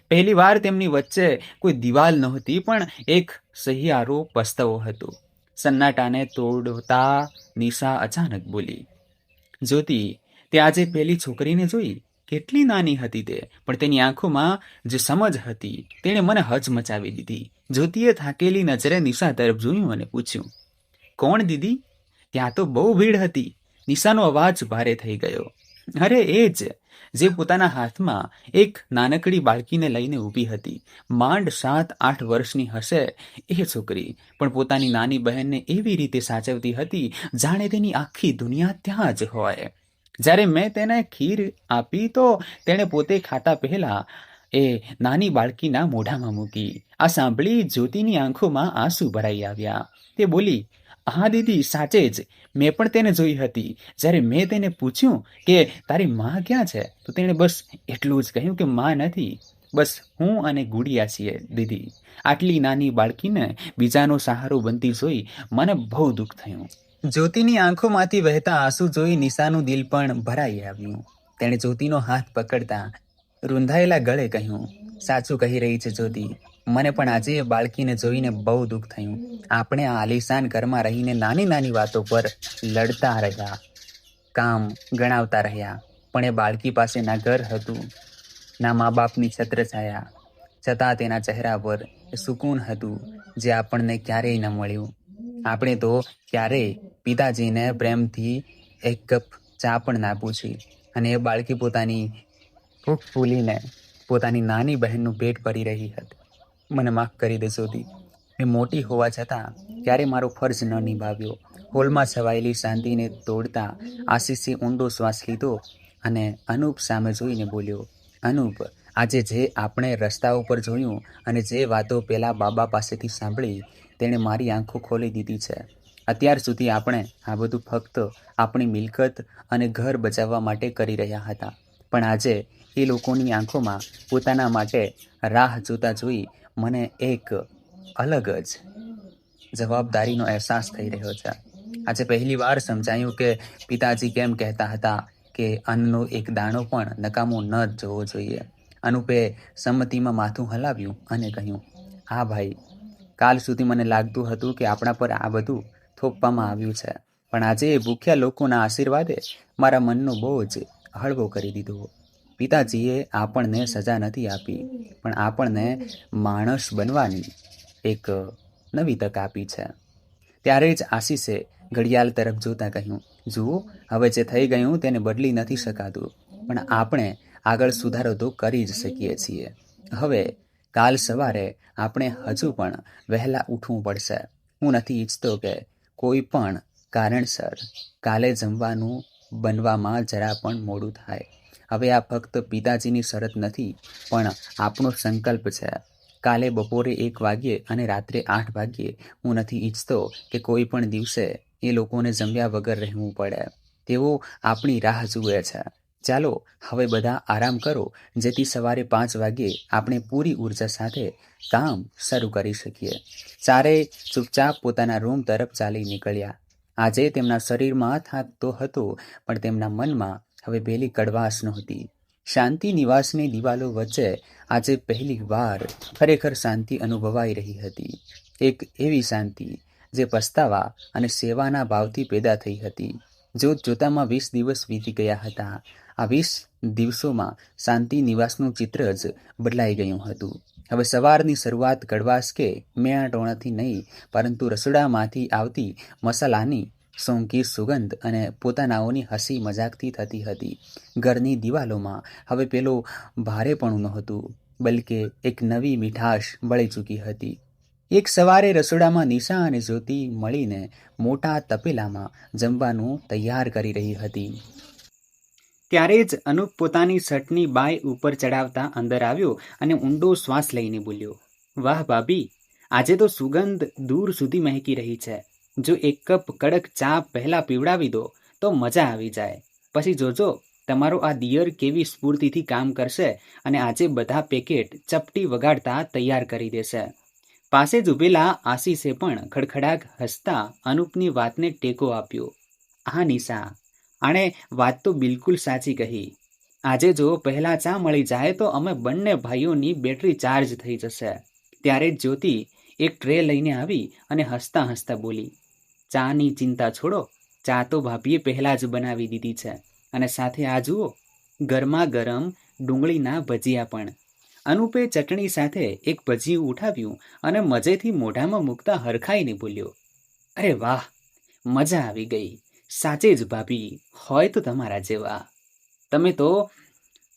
પહેલી વાર તેમની વચ્ચે કોઈ દિવાલ નહોતી, પણ એક સહિયારો પસ્તાવો હતો. સન્નાટાને તોડતા નિશા અચાનક બોલી, જ્યોતિ, તે આજે પેલી છોકરીને જોઈ? કેટલી નાની હતી તે, પણ તેની આંખોમાં જે સમજ હતી તેણે મને હચમચાવી દીધી. જ્યોતિએ થાકેલી નજરે નિશા તરફ જોયું અને પૂછ્યું, કોણ દીદી? ત્યાં તો બહુ ભીડ હતી. નિશાનો અવાજ ભારે થઈ ગયો. અરે એ જ, જે પોતાના હાથમાં એક નાનકડી બાળકીને લઈને ઊભી હતી. માંડ 7-8 વર્ષની હશે એ છોકરી, પણ પોતાની નાની બહેનને એવી રીતે સાચવતી હતી જાણે તેની આખી દુનિયા ત્યાં જ હોય. જ્યારે મેં તેને ખીર આપી તો તેણે પોતે ખાતા પહેલા એ નાની બાળકીના મોઢામાં મૂકી. આ સાંભળી જ્યોતિની આંખોમાં આંસુ ભરાઈ આવ્યા. તે બોલી, હા દીદી, સાચે જ, મેં પણ તેને જોઈ હતી. જ્યારે મેં તેને પૂછ્યું કે તારી માં ક્યાં છે, તો તેણે બસ એટલું જ કહ્યું કે માં નથી, બસ હું અને ગુડિયા છીએ દીદી. આટલી નાની બાળકીને બીજાનો સહારો બનતી જોઈ મને બહુ દુઃખ થયું. જ્યોતિની આંખોમાંથી વહેતા આંસુ જોઈ નિશાનું દિલ પણ ભરાઈ આવ્યું. તેણે જ્યોતિનો હાથ પકડતા રૂંધાયેલા ગળે કહ્યું, સાચું કહી રહી છે જ્યોતિ, મને પણ આજે એ બાળકીને જોઈને બહુ દુઃખ થયું. આપણે આ આલિશાન ઘરમાં રહીને નાની નાની વાતો પર લડતા રહ્યા, કામ ગણાવતા રહ્યા, પણ એ બાળકી પાસે ના ઘર હતું, ના મા બાપની છત્રછાયા, છતાં તેના ચહેરા પર સુકૂન હતું જે આપણને ક્યારેય ન મળ્યું. આપણે તો ક્યારેય પિતાજીને પ્રેમથી એક કપ ચા પણ ના પૂછી, અને એ બાળકી પોતાની ભૂખ ભૂલીને પોતાની નાની બહેનનું પેટ ભરી રહી હતી. મને માફ કરી દે જ્યોતિ, મેં મોટી હોવા છતાં ક્યારે મારો ફરજ ન નિભાવ્યો. હોલમાં છવાયેલી શાંતિને તોડતા આશીષે ઊંડો શ્વાસ લીધો અને અનુપ સામે જોઈને બોલ્યો, અનુપ, આજે જે આપણે રસ્તા ઉપર જોયું અને જે વાતો પેલા બાબા પાસેથી સાંભળી, તેણે મારી આંખો ખોલી દીધી છે. અત્યાર સુધી આપણે આ બધું ફક્ત આપણી મિલકત અને ઘર બચાવવા માટે કરી રહ્યા હતા, પણ આજે એ લોકોની આંખોમાં પોતાના માટે રાહ જોતા જોઈ મને એક અલગ જ જવાબદારીનો અહેસાસ થઈ રહ્યો છે. આજે પહેલી વાર સમજાયું કે પિતાજી કેમ કહેતા હતા કે અન્નનો એક દાણો પણ નકામો ન જવો જોઈએ. અનુપે સંમતિમાં માથું હલાવ્યું અને કહ્યું, હા ભાઈ, કાલ સુધી મને લાગતું હતું કે આપણા પર આ બધું થોપવામાં આવ્યું છે, પણ આજે ભૂખ્યા લોકોના આશીર્વાદે મારા મનનો બોજ હળવો કરી દીધો. પિતાજીએ આપણને સજા નથી આપી, પણ આપણને માણસ બનવાની એક નવી તક આપી છે. ત્યારે જ આશીષે ઘડિયાળ તરફ જોતા કહ્યું, જુઓ, હવે જે થઈ ગયું તેને બદલી નથી શકાતું, પણ આપણે આગળ સુધારો તો કરી જ શકીએ છીએ. હવે કાલ સવારે આપણે હજુ પણ વહેલા ઉઠવું પડશે. હું નથી ઈચ્છતો કે કોઈ પણ કારણસર કાલે જમવાનું બનવામાં જરા પણ મોડું થાય. હવે આ ફક્ત પિતાજીની શરત નથી, પણ આપણો સંકલ્પ છે. કાલે બપોરે 1 વાગ્યે અને રાત્રે 8 વાગ્યે હું નથી ઈચ્છતો કે કોઈ પણ દિવસે એ લોકોને જમ્યા વગર રહેવું પડે. તેઓ આપણી રાહ જુએ છે. ચાલો હવે બધા આરામ કરો, જેથી સવારે 5 વાગ્યે આપણે પૂરી ઉર્જા સાથે કામ શરૂ કરી શકીએ. ચારેય ચૂપચાપ પોતાના રૂમ તરફ ચાલી નીકળ્યા. આજે તેમના શરીરમાં થાક તો હતો, પણ તેમના મનમાં હવે પેલી કડવાશ નહોતી. શાંતિ નિવાસની દિવાલો વચ્ચે આજે પહેલી વાર ખરેખર શાંતિ અનુભવાઈ રહી હતી. એક એવી શાંતિ જે પસ્તાવા અને સેવાના ભાવથી પેદા થઈ હતી. જોત જોતામાં 20 દિવસ વીતી ગયા હતા. આ 20 દિવસોમાં શાંતિ નિવાસનું ચિત્ર જ બદલાઈ ગયું હતું. હવે સવારની શરૂઆત કડવાશ કે મેણાટોણાથી નહીં, પરંતુ રસોડામાંથી આવતી મસાલાની સોંગી સુગંધ અને પોતાનાઓની હસી મજાકથી થતી હતી. ઘરની દિવાલોમાં હવે પેલો ભારેપણું નહોતું, બલકે એક નવી મીઠાશ બળી ચૂકી હતી. એક સવારે રસોડામાં નિશા અને જ્યોતિ મળીને મોટા તપેલામાં જમવાનું તૈયાર કરી રહી હતી. ત્યારે જ અનુપ પોતાની શર્ટની બાય ઉપર ચડાવતા અંદર આવ્યો અને ઊંડો શ્વાસ લઈને બોલ્યો, વાહ ભાભી, આજે તો સુગંધ દૂર સુધી મહેકી રહી છે. જો એક કપ કડક ચા પહેલા પીવડાવી દો તો મજા આવી જાય. પછી જોજો તમારો આ દિયર કેવી સ્ફૂર્તિથી કામ કરશે અને આજે બધા પેકેટ ચપટી વગાડતા તૈયાર કરી દેશે. પાસે જ ઉભેલા આશીષે પણ ખડખડાટ હસતા અનુપની વાતને ટેકો આપ્યો. હા નિશા, આણે વાત તો બિલકુલ સાચી કહી. આજે જો પહેલા ચા મળી જાય તો અમે બંને ભાઈઓની બેટરી ચાર્જ થઈ જશે. ત્યારે જ જ્યોતિ એક ટ્રે લઈને આવી અને હસતા હસતા બોલી, ચાની ચિંતા છોડો, ચા તો ભાભીએ પહેલા જ બનાવી દીધી છે, અને સાથે આ જુઓ, ગરમા ગરમ ડુંગળીના ભજીયા પણ. અનુપે ચટણી સાથે એક ભજીયું ઉઠાવ્યું અને મજેથી મોઢામાં મૂકતા હરખાઈને બોલ્યો, અરે વાહ, મજા આવી ગઈ. સાચે જ ભાભી, હોય તો તમારા જેવા. તમે તો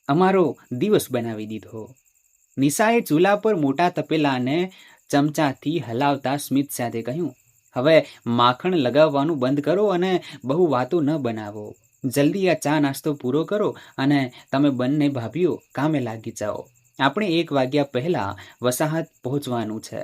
અમારો દિવસ બનાવી દીધો. નિશાએ ચૂલા પર મોટા તપેલાને ચમચાથી હલાવતા સ્મિત સાથે કહ્યું, હવે માખણ લગાવવાનું બંધ કરો અને બહુ વાતો ન બનાવો. જલ્દી આ ચા નાસ્તો પૂરો કરો અને તમે બંને ભાભીઓ કામે લાગી જાઓ. આપણે 1 વાગ્યા પહેલા વસાહત પહોંચવાનું છે.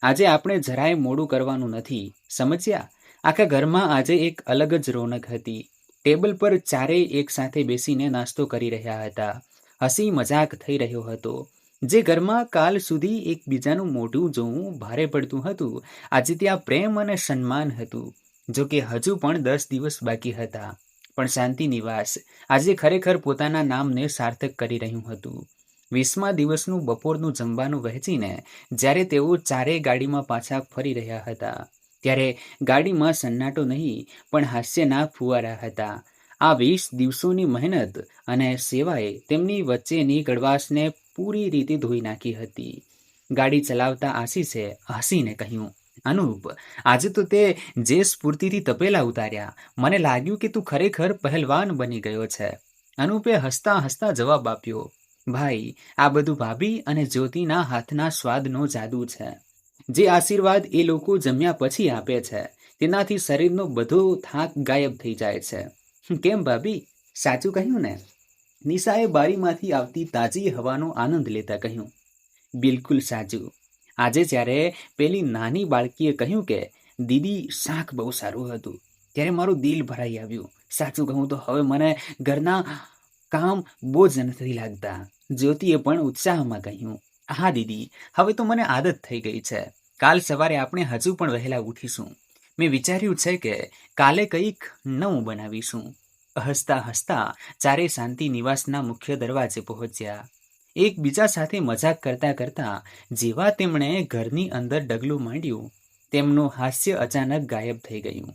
આજે આપણે જરાય મોડું કરવાનું નથી, સમજ્યા? આખા ઘરમાં આજે એક અલગ જ રોનક હતી. ટેબલ પર ચારેય એક સાથે બેસીને નાસ્તો કરી રહ્યા હતા. હસી મજાક થઈ રહ્યો હતો. જે ઘરમાં કાલ સુધી એકબીજાનું મોઢું જોવું ભારે પડતું હતું, આજે ત્યાં પ્રેમ અને સન્માન હતું. જો કે હજુ પણ 10 દિવસ બાકી હતા, પણ શાંતિ નિવાસ આજે ખરેખર પોતાના નામને સાર્થક કરી રહ્યું હતું. 20મા દિવસનું બપોરનું જમવાનું વહેંચીને જ્યારે તેઓ ચારેય ગાડીમાં પાછા ફરી રહ્યા હતા, ત્યારે ગાડીમાં સન્નાટો નહીં, પણ હાસ્યના ફુવારા હતા. આ 20 દિવસોની મહેનત અને સેવાએ તેમની વચ્ચેની કડવાશને પૂરી રીતે ધોઈ નાખી હતી. ગાડી ચલાવતા આશીષે હસીને કહ્યું, અનુપ, આજે તો તે જે સ્ફૂર્તિથી તપેલા ઉતાર્યા, મને લાગ્યું કે તું ખરેખર પહેલવાન બની ગયો છે. અનુપે હસતા હસતા જવાબ આપ્યો, ભાઈ, આ બધું ભાભી અને જ્યોતિના હાથના સ્વાદનો જાદુ છે. જે આશીર્વાદ એ લોકો જમ્યા પછી આપે છે, તેનાથી શરીરનો બધો થાક ગાયબ થઈ જાય છે. કેમ ભાભી, સાચું કહ્યું ને? નિશાએ બારીમાંથી આવતી તાજી હવાનો આનંદ લેતા કહ્યું, બિલકુલ સાચું. આજે જ્યારે પેલી નાની બાળકીએ કહ્યું કે દીદી શાક બહુ સારું હતું, ત્યારે મારું દિલ ભરાઈ આવ્યું. સાચું કહું તો હવે મને ઘરના કામ બોજ નથી લાગતા. જ્યોતિએ પણ ઉત્સાહમાં કહ્યું, હા દીદી, હવે તો મને આદત થઈ ગઈ છે. કાલ સવારે આપણે હજુ પણ વહેલા ઉઠીશું. મેં વિચાર્યું છે કે કાલે કંઈક નવું બનાવીશું. હસતા હસતા ચારે શાંતિ નિવાસના મુખ્ય દરવાજે પહોંચ્યા. એકબીજા સાથે મજાક કરતા કરતા જેવા તેમણે ઘરની અંદર ડગલું માંડ્યું, તેમનું હાસ્ય અચાનક ગાયબ થઈ ગયું.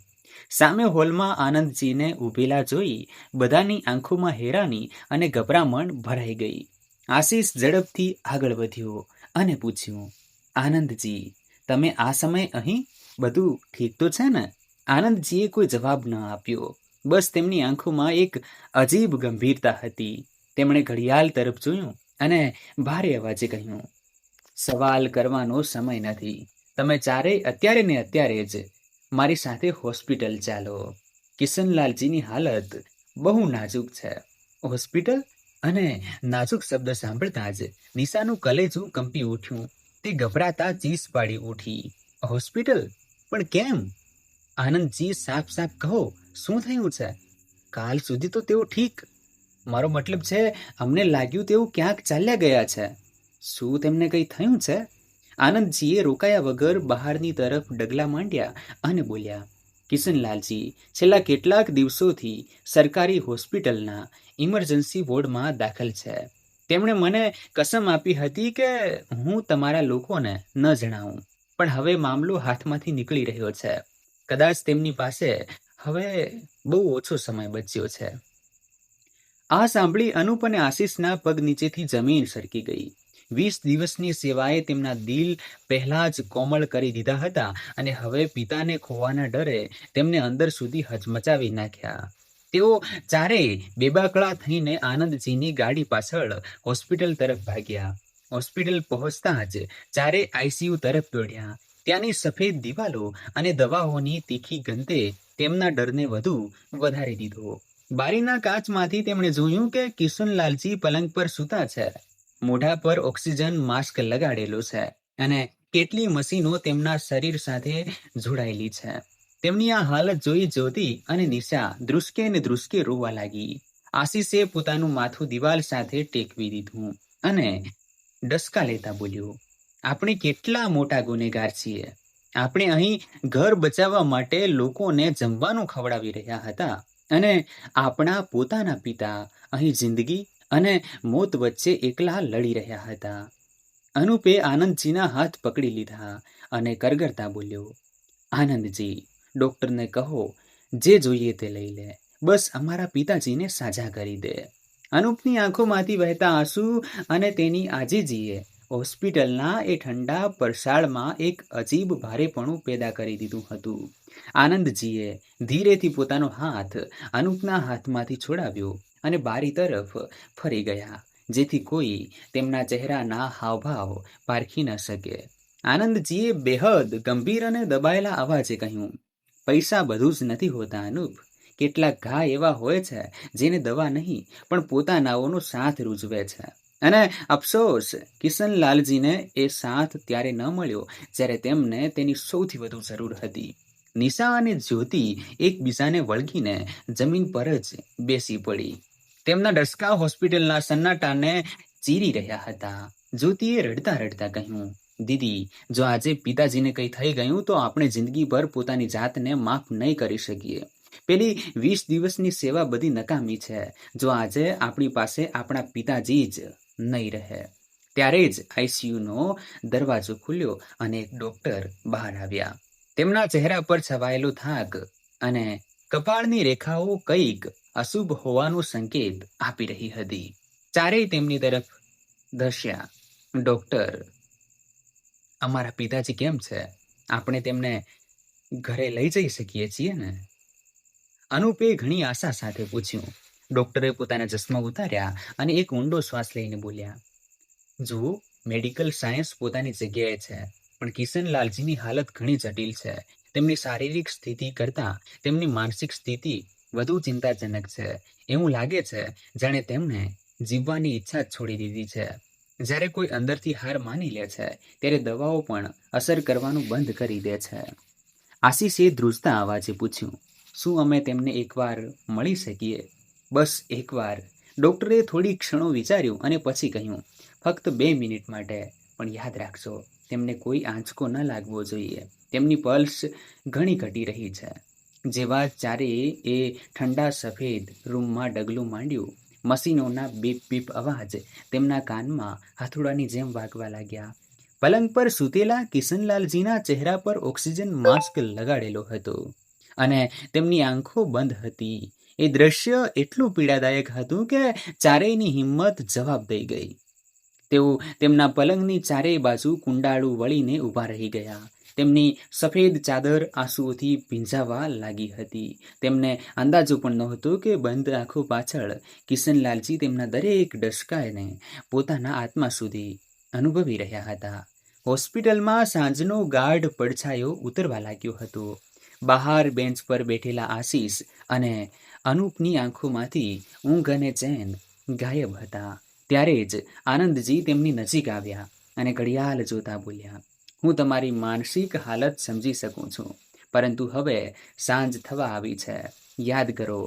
સામે હોલમાં આનંદજીને ઊભેલા જોઈ બધાની આંખોમાં હેરાની અને ગભરામણ ભરાઈ ગઈ. આશીષ ઝડપથી આગળ વધ્યો અને પૂછ્યું, આનંદજી, તમે આ સમય અહીં? બધું ઠીક તો છે ને? આનંદજીએ કોઈ જવાબ ન આપ્યો. બસ તેમની આંખોમાં એક અજીબ ગંભીરતા હતી. તેમણે ઘડિયાળ તરફ જોયું અને ભારે અવાજે કહ્યું, સવાલ કરવાનો સમય નથી. તમે ચારેય અત્યારે ને અત્યારે જ મારી સાથે હોસ્પિટલ ચાલો. કિશનલાલજીની હાલત બહુ નાજુક છે. હોસ્પિટલ? અને નાજુક શબ્દ સાંભળતા જ નિશાનું કલેજું કંપી ઉઠ્યું. તે ગભરાતા ચીસ પાડી ઉઠી. હોસ્પિટલ? પણ કેમ? આનંદજી, સાફ સાફ કહો, શું થયું છે? કાલ સુધી તો તેઓ ઠીક. મારો મતલબ છે, અમને લાગ્યું તેઓ ક્યાંક ચાલ્યા ગયા છે. શું તેમને કંઈ થયું છે? આનંદજીએ રોકાયા વગર બહારની તરફ ડગલા માંડ્યા અને બોલ્યા, કિશનલાલજી છેલ્લા કેટલાક દિવસોથી સરકારી હોસ્પિટલના ઇમરજન્સી વોર્ડમાં દાખલ છે. તેમણે મને કસમ આપી હતી કે હું તમારા લોકોને ન જણાવું, પણ હવે મામલો હાથમાંથી નીકળી રહ્યો છે. કદાચ તેમની પાસે હવે બહુ ઓછો સમય બચ્યો છે. આ સાંભળી અનુપ અને આશીષના પગ નીચેથી જમીન સરકી ગઈ. 20 દિવસની સેવાએ તેમના દિલ પહેલા જ કોમળ કરી દીધા હતા અને હવે પિતાને ખોવાના ડરે તેમને અંદર સુધી હચમચાવી નાખ્યા. તેઓ ચારેય બેબાકળા થઈને આનંદજીની ગાડી પાછળ હોસ્પિટલ તરફ ભાગ્યા. હોસ્પિટલ પહોંચતા જ ચારે આઈસીયુ તરફ દોડ્યા. ત્યાંની સફેદ દિવાલો અને દવાઓની તીખી ગંધે તેમના ડરને વધુ વધારી દીધો. બારીના કાચમાંથી તેમણે જોયું કે કિશનલાલજી પલંગ પર સૂતા છે. મોઢા પર ઓક્સિજન માસ્ક લગાડેલું છે અને કેટલી મશીનો તેમના શરીર સાથે જોડાયેલી છે. તેમની આ હાલત જોઈ જ્યોતિ અને નિશા ધ્રુસકે ને ધ્રુસકે રોવા લાગી. આશીષે પોતાનું માથું દિવાલ સાથે ટેકવી દીધું અને ડસકા લેતા બોલ્યો, આપણે કેટલા મોટા ગુનેગાર છીએ. આપણે અહીં ઘર બચાવવા માટે લોકોને જમવાનું ખવડાવી રહ્યા હતા અને આપણા પોતાના પિતા અહીં જિંદગી અને મોત વચ્ચે એકલા લડી રહ્યા હતા. અનુપે આનંદજીના હાથ પકડી લીધા અને કરગરતા બોલ્યો, આનંદજી, ડોક્ટરને કહો જે જોઈએ તે લઈ લે. બસ અમારા પિતાજીને સાજા કરી દે. અનુપની આંખોમાંથી વહેતા આંસુ અને તેની આજીજીએ હોસ્પિટલના એ ઠંડા પરસાળમાં એક અજીબ ભારેપણું પેદા કરી દીધું હતું. આનંદજીએ ધીરેથી પોતાનો હાથ અનુપના હાથમાંથી છોડાવ્યો અને બારી તરફ ફરી ગયા, જેથી કોઈ તેમના ચહેરાના હાવભાવ પારખી ન શકે. આનંદજીએ બેહદ ગંભીર અને દબાયેલા અવાજે કહ્યું, પૈસા બધું જ નથી હોતા અનુપ. કેટલાક ઘા એવા હોય છે જેને દવા નહીં પણ પોતાનાઓનો સાથ રૂજવે છે. અને અફસોસ, કિશનલાલજીને એ સાથ ત્યારે ન મળ્યો જ્યારે તેમને તેની સૌથી વધુ જરૂર હતી. નિશા અને જ્યોતિ એકબીજાને વળગીને જમીન પર જ બેસી પડી. તેમના ડસકા હોસ્પિટલના સન્નાટાને ચીરી રહ્યા હતા. જ્યોતિએ રડતા રડતા કહ્યું, દીદી, જો આજે પિતાજીને કંઈ થઈ ગયું તો આપણે જિંદગીભર પોતાની જાતને માફ નહીં કરી શકીએ. પેલી 20 દિવસની સેવા બધી નકામી છે જો આજે આપણી પાસે આપણા પિતાજી જ નહીં રહે. ત્યારે જ આઈસીયુનો દરવાજો ખુલ્યો અને એક ડોક્ટર બહાર આવ્યા. તેમના ચહેરા પર છવાયેલો થાક અને કપાળની રેખાઓ કંઈક અશુભ હોવાનો સંકેત આપી રહી હતી. ચારેય તેમની તરફ ધસ્યા. ડોક્ટર, અમારા પિતાજી કેમ છે? આપણે તેમને ઘરે લઈ જઈ શકીએ છીએ ને? અનુપે ઘણી આશા સાથે પૂછ્યું. ડોક્ટરે પોતાના ચશ્મા ઉતાર્યા અને એક ઊંડો શ્વાસ લઈને બોલ્યા, જુઓ, મેડિકલ સાયન્સ પોતાની જગ્યાએ છે, પણ કિશનલાલજીની હાલત ઘણી જટિલ છે. તેમની શારીરિક સ્થિતિ કરતાં તેમની માનસિક સ્થિતિ વધુ ચિંતાજનક છે. એવું લાગે છે જાણે તેમણે જીવવાની ઈચ્છા છોડી દીધી છે. જ્યારે કોઈ અંદરથી હાર માની લે છે ત્યારે દવાઓ પણ અસર કરવાનું બંધ કરી દે છે. આશીષે ધ્રુજતા અવાજે પૂછ્યું, શું અમે તેમને એકવાર મળી શકીએ? બસ એકવાર. ડોક્ટરે થોડી ક્ષણો વિચાર્યું અને પછી કહ્યું, ફક્ત 2 મિનિટ માટે. પણ યાદ રાખજો, તેમને કોઈ આંચકો ન લાગવો જોઈએ. તેમની પલ્સ ઘણી ઘટી રહી છે. જેવા ચારેય એ ઠંડા સફેદ રૂમમાં ડગલું માંડ્યું, મશીનોના બીપ બીપ અવાજ તેમના કાનમાં હાથોડાની જેમ વાગવા લાગ્યા. પલંગ પર સૂતેલા કિશનલાલજીના ચહેરા પર ઓક્સિજન માસ્ક લગાડેલો હતો અને તેમની આંખો બંધ હતી. એ દ્રશ્ય એટલું પીડાદાયક હતું કે ચારેયની હિંમત જવાબ દઈ ગઈ. તેઓ તેમના પલંગની ચારેય બાજુ કુંડાળું વળીને ઊભા રહી ગયા. તેમની સફેદ ચાદર આંસુઓથી ભીંજાવા લાગી હતી. તેમને અંદાજો પણ નહોતો કે બંધ આંખો પાછળ કિશનલાલજી તેમના દરેક ડસકાને પોતાના આત્મા સુધી અનુભવી રહ્યા હતા. હોસ્પિટલમાં સાંજનો ગાઢ પડછાયો ઉતરવા લાગ્યો હતો. બહાર બેન્ચ પર બેઠેલા આશીષ અને અનુપની આંખોમાંથી ઊંઘ અને ચેન ગાયબ હતા. ત્યારે જ આનંદજી તેમની નજીક આવ્યા અને ઘડિયાળ જોતા બોલ્યા, હું તમારી માનસિક હાલત સમજી શકું છું, પરંતુ હવે સાંજ થવા આવી છે. યાદ કરો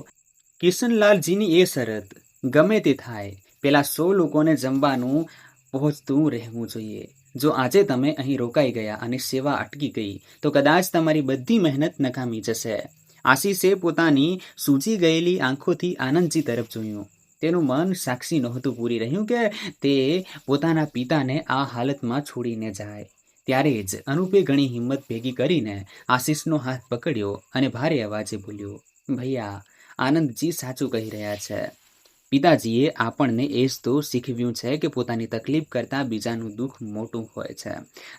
કિશનલાલજીની એ શરત, ગમે તે થાય પેલા 100 લોકોને જમવાનું પહોંચતું રહેવું જોઈએ. જો આજે તમે અહીં રોકાઈ ગયા અને સેવા અટકી ગઈ તો કદાચ તમારી બધી મહેનત નકામી જશે. આશીષે પોતાની સૂજી ગયેલી આંખોથી આનંદજી તરફ જોયું. તેનું મન સાક્ષી નહોતું પૂરી રહ્યું કે તે પોતાના પિતાને આ હાલતમાં છોડીને જાય. ત્યારે જ અનુપે ઘણી હિંમત ભેગી કરીને આશીષનો હાથ પકડ્યો અને ભારે અવાજે બોલ્યો, ભૈયા, આનંદજી સાચું કહી રહ્યા છે. પિતાજીએ આપણને એ જ તો શીખવ્યું છે કે પોતાની તકલીફ કરતાં બીજાનું દુઃખ મોટું હોય છે.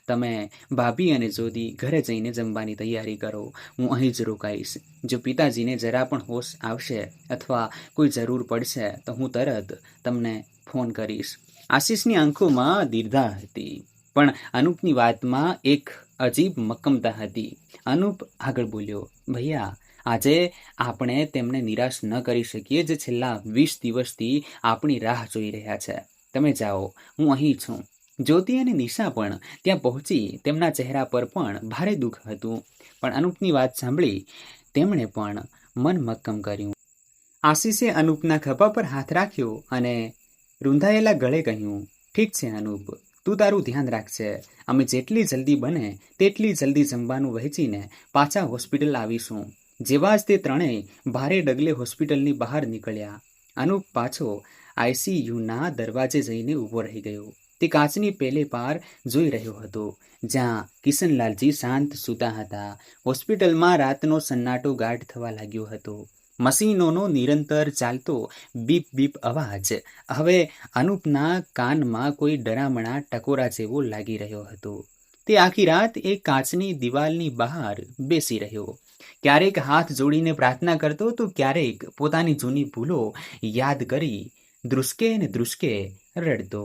તમે ભાભી અને જ્યોતિ ઘરે જઈને જમવાની તૈયારી કરો. હું અહીં જ રોકાઈશ. જો પિતાજીને જરા પણ હોશ આવશે અથવા કોઈ જરૂર પડશે તો હું તરત તમને ફોન કરીશ. આશીષની આંખોમાં દીર્ઘા હતી, પણ અનુપની વાતમાં એક અજીબ મક્કમતા હતી. અનુપ આગળ બોલ્યો, ભૈયા, આજે આપણે તેમને નિરાશ ન કરી શકીએ જે છેલ્લા 20 દિવસથી આપણી રાહ જોઈ રહ્યા છે. તમે જાઓ, હું અહીં છું. જ્યોતિ અને નિશા પણ ત્યાં પહોંચી. તેમના ચહેરા પર પણ ભારે દુઃખ હતું, પણ અનુપની વાત સાંભળી તેમણે પણ મન મક્કમ કર્યું. આશીષે અનુપના ખભા પર હાથ રાખ્યો અને રૂંધાયેલા ગળે કહ્યું, ઠીક છે અનુપ, તું તારું ધ્યાન રાખજે. અમે જેટલી જલ્દી બને તેટલી જલ્દી જમવાનું વહેંચીને પાછા હોસ્પિટલ આવીશું. જેવા જ તે ત્રણેય ભારે ડગલે હોસ્પિટલની બહાર નીકળ્યા, અનુપ પાછો આઈસીયુના દરવાજે જઈને ઊભો રહી ગયો. તે કાચની પેલે પાર જોઈ રહ્યો હતો, જ્યાં કિશનલાલજી શાંત સૂતા હતા. હોસ્પિટલમાં રાતનો સન્નાટો ગાઢ થવા લાગ્યો હતો. મશીનોનો નિરંતર ચાલતો બીપ બીપ અવાજ હવે અનુપના કાનમાં કોઈ ડરામણા ટકોરા જેવો લાગી રહ્યો હતો. તે આખી રાત એક કાચની દિવાલની બહાર બેસી રહ્યો. ક્યારેક હાથ જોડીને પ્રાર્થના કરતો તો ક્યારેક પોતાની જૂની ભૂલો યાદ કરી ધ્રુસકે ને ધ્રુસકે રડતો.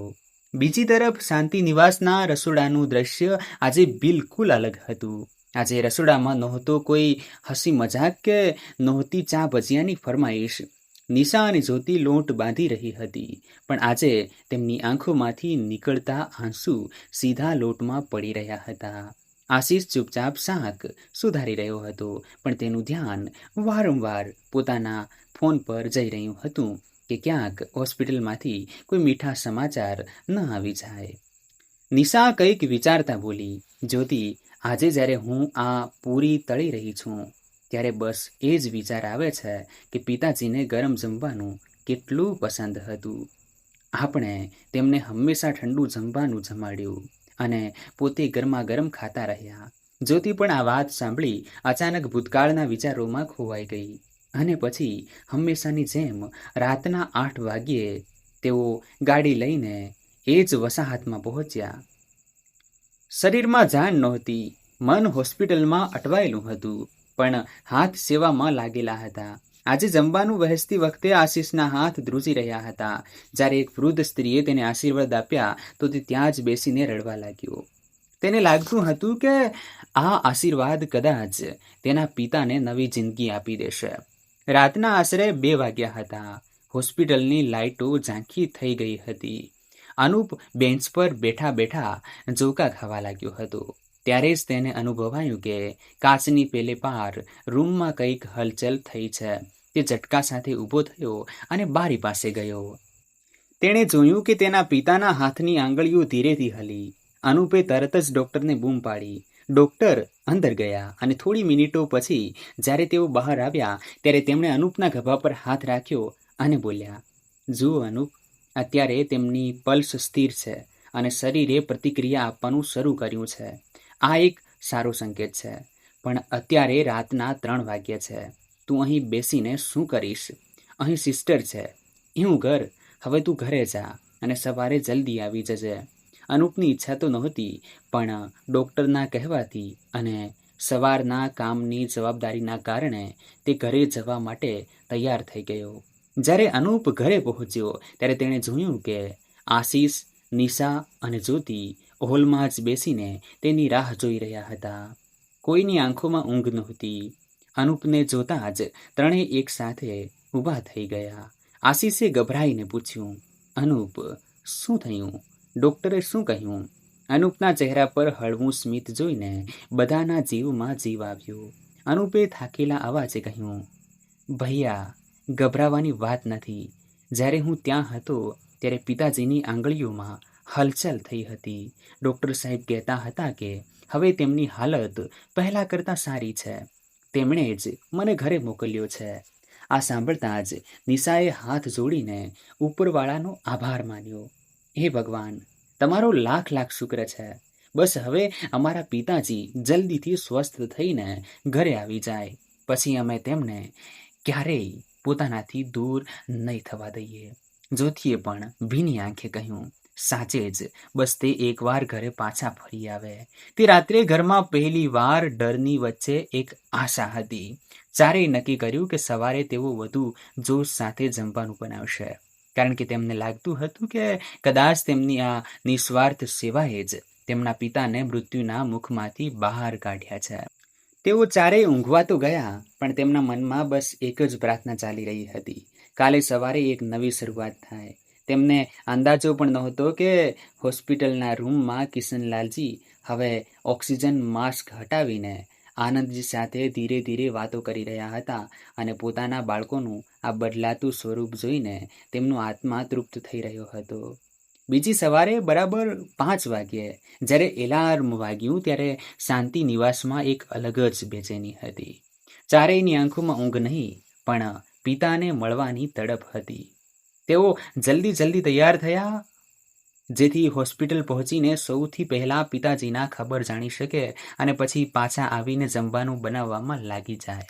બીજી તરફ શાંતિ નિવાસના રસોડાનું દ્રશ્ય આજે બિલકુલ અલગ હતું. આજે રસોડામાં નહોતો કોઈ હસી મજાક કે નહોતી ચા ભજીયાની ફરમાઈશ. નિશા અને જ્યોતિ લોટ બાંધી રહી હતી, પણ આજે તેમની આંખોમાંથી નીકળતા આંસુ સીધા લોટમાં પડી રહ્યા હતા. આશીષ ચૂપચાપ શાક સુધારી રહ્યો હતો, પણ તેનું ધ્યાન વારંવાર પોતાના ફોન પર જઈ રહ્યું હતું કે ક્યાંક હોસ્પિટલમાંથી કોઈ મીઠા સમાચાર ન આવી જાય. નિશા કંઈક વિચારતા બોલી, જ્યોતિ, આજે જ્યારે હું આ પૂરી તળી રહી છું ત્યારે બસ એ જ વિચાર આવે છે કે પિતાજીને ગરમ જમવાનું કેટલું પસંદ હતું. આપણે તેમને હંમેશા ઠંડુ જમવાનું જમાડ્યું અને પોતે ગરમા ગરમ ખાતા રહ્યા. જ્યોતિ પણ આ વાત સાંભળી અચાનક ભૂતકાળના વિચારોમાં ખોવાઈ ગઈ અને પછી હંમેશાની જેમ રાતના 8 વાગ્યે તેઓ ગાડી લઈને એ જ વસાહતમાં પહોંચ્યા. શરીરમાં જાન નહોતી, મન હોસ્પિટલમાં અટવાયેલું હતું, પણ હાથ સેવામાં લાગેલા હતા. આજે જમવાનું વહેંચતી વખતે આશીષના હાથ ધ્રુજી રહ્યા હતા. જ્યારે એક વૃદ્ધ સ્ત્રીએ તેને આશીર્વાદ આપ્યા તો તે ત્યાં જ બેસીને રડવા લાગ્યો. તેને લાગતું હતું કે આ આશીર્વાદ કદાચ તેના પિતાને નવી જિંદગી આપી દેશે. રાતના આશરે 2 વાગ્યા હતા. હોસ્પિટલની લાઇટો ઝાંખી થઈ ગઈ હતી. અનુપ બેન્ચ પર બેઠા બેઠા ઝોકા ખાવા લાગ્યો હતો. ત્યારે જ તેને અનુભવાયું કે કાચની પેલે પાર રૂમમાં કંઈક હલચલ થઈ છે. તે ઝટકા સાથે ઊભો થયો અને બારી પાસે ગયો. તેણે જોયું કે તેના પિતાના હાથની આંગળીઓ ધીરેથી હલી અનુપે તરત જ ડૉક્ટરને બૂમ પાડી. ડૉક્ટર અંદર ગયા અને થોડી મિનિટો પછી જ્યારે તેઓ બહાર આવ્યા ત્યારે તેમણે અનુપના ખભા પર હાથ રાખ્યો અને બોલ્યા, જુઓ અનુપ, અત્યારે તેમની પલ્સ સ્થિર છે અને શરીરે પ્રતિક્રિયા આપવાનું શરૂ કર્યું છે. આ એક સારો સંકેત છે. પણ અત્યારે રાતના 3 વાગ્યા છે. તું અહીં બેસીને શું કરીશ? અહીં સિસ્ટર છે, એવું ઘર. હવે તું ઘરે જા અને સવારે જલ્દી આવી જજે. અનુપની ઈચ્છા તો નહોતી, પણ ડૉક્ટરના કહેવાથી અને સવારના કામની જવાબદારીના કારણે તે ઘરે જવા માટે તૈયાર થઈ ગયો. જ્યારે અનુપ ઘરે પહોંચ્યો ત્યારે તેણે જોયું કે આશીષ, નિશા અને જ્યોતિ હોલમાં જ બેસીને તેની રાહ જોઈ રહ્યા હતા. કોઈની આંખોમાં ઊંઘ નહોતી. અનુપને જોતાં જ ત્રણેય એક સાથે ઊભા થઈ ગયા. આશીષે ગભરાઈને પૂછ્યું, અનુપ, શું થયું? ડૉક્ટરે શું કહ્યું? અનુપના ચહેરા પર હળવું સ્મિત જોઈને બધાના જીવમાં જીવ આવ્યો. અનુપે થાકેલા અવાજે કહ્યું, ભૈયા, ગભરાવાની વાત નથી. જ્યારે હું ત્યાં હતો ત્યારે પિતાજીની આંગળીઓમાં હલચલ થઈ હતી. ડૉક્ટર સાહેબ કહેતા હતા કે હવે તેમની હાલત પહેલાં કરતાં સારી છે. તેમણે જ મને ઘરે મોકલ્યો છે. આ સાંભળતાં જ નિશાએ હાથ જોડીને ઉપરવાળાનો આભાર માન્યો. હે ભગવાન, તમારો લાખ લાખ શુક્ર છે. બસ હવે અમારા પિતાજી જલ્દીથી સ્વસ્થ થઈને ઘરે આવી જાય, પછી અમે તેમને ક્યારેય પોતાનાથી દૂર નહીં થવા દઈએ. જ્યોતિએ પણ ભીની આંખે કહ્યું, સાચે જ, બસ તે એકવાર ઘરે પાછા ફરી આવે. તે રાત્રે ઘરમાં પહેલી વાર ડરની વચ્ચે એક આશા હતી. ચારેય નક્કી કર્યું કે સવારે તેઓ વધુ જોશ સાથે જમવાનું બનાવશે, કારણ કે તેમને લાગતું હતું કે કદાચ તેમની આ નિસ્વાર્થ સેવાએ જ તેમના પિતાને મૃત્યુના મુખમાંથી બહાર કાઢ્યા છે. તેઓ ચારેય ઊંઘવા તો ગયા, પણ તેમના મનમાં બસ એક જ પ્રાર્થના ચાલી રહી હતી, કાલે સવારે એક નવી શરૂઆત થાય. તેમને અંદાજો પણ નહોતો કે હોસ્પિટલના રૂમમાં કિશનલાલજી હવે ઓક્સિજન માસ્ક હટાવીને આનંદજી સાથે ધીરે ધીરે વાતો કરી રહ્યા હતા અને પોતાના બાળકોનું આ બદલાતું સ્વરૂપ જોઈને તેમનો આત્મા તૃપ્ત થઈ રહ્યો હતો. બીજી સવારે બરાબર 5 વાગ્યે જ્યારે એલાર્મ વાગ્યું ત્યારે શાંતિ નિવાસમાં એક અલગ જ બેચેની હતી. ચારેયની આંખોમાં ઊંઘ નહીં, પણ પિતાને મળવાની તડપ હતી. તેઓ જલ્દી તૈયાર થયા, જેથી હોસ્પિટલ પહોંચીને સૌથી પહેલાં પિતાજીના ખબર જાણી શકે અને પછી પાછા આવીને જમવાનું બનાવવામાં લાગી જાય.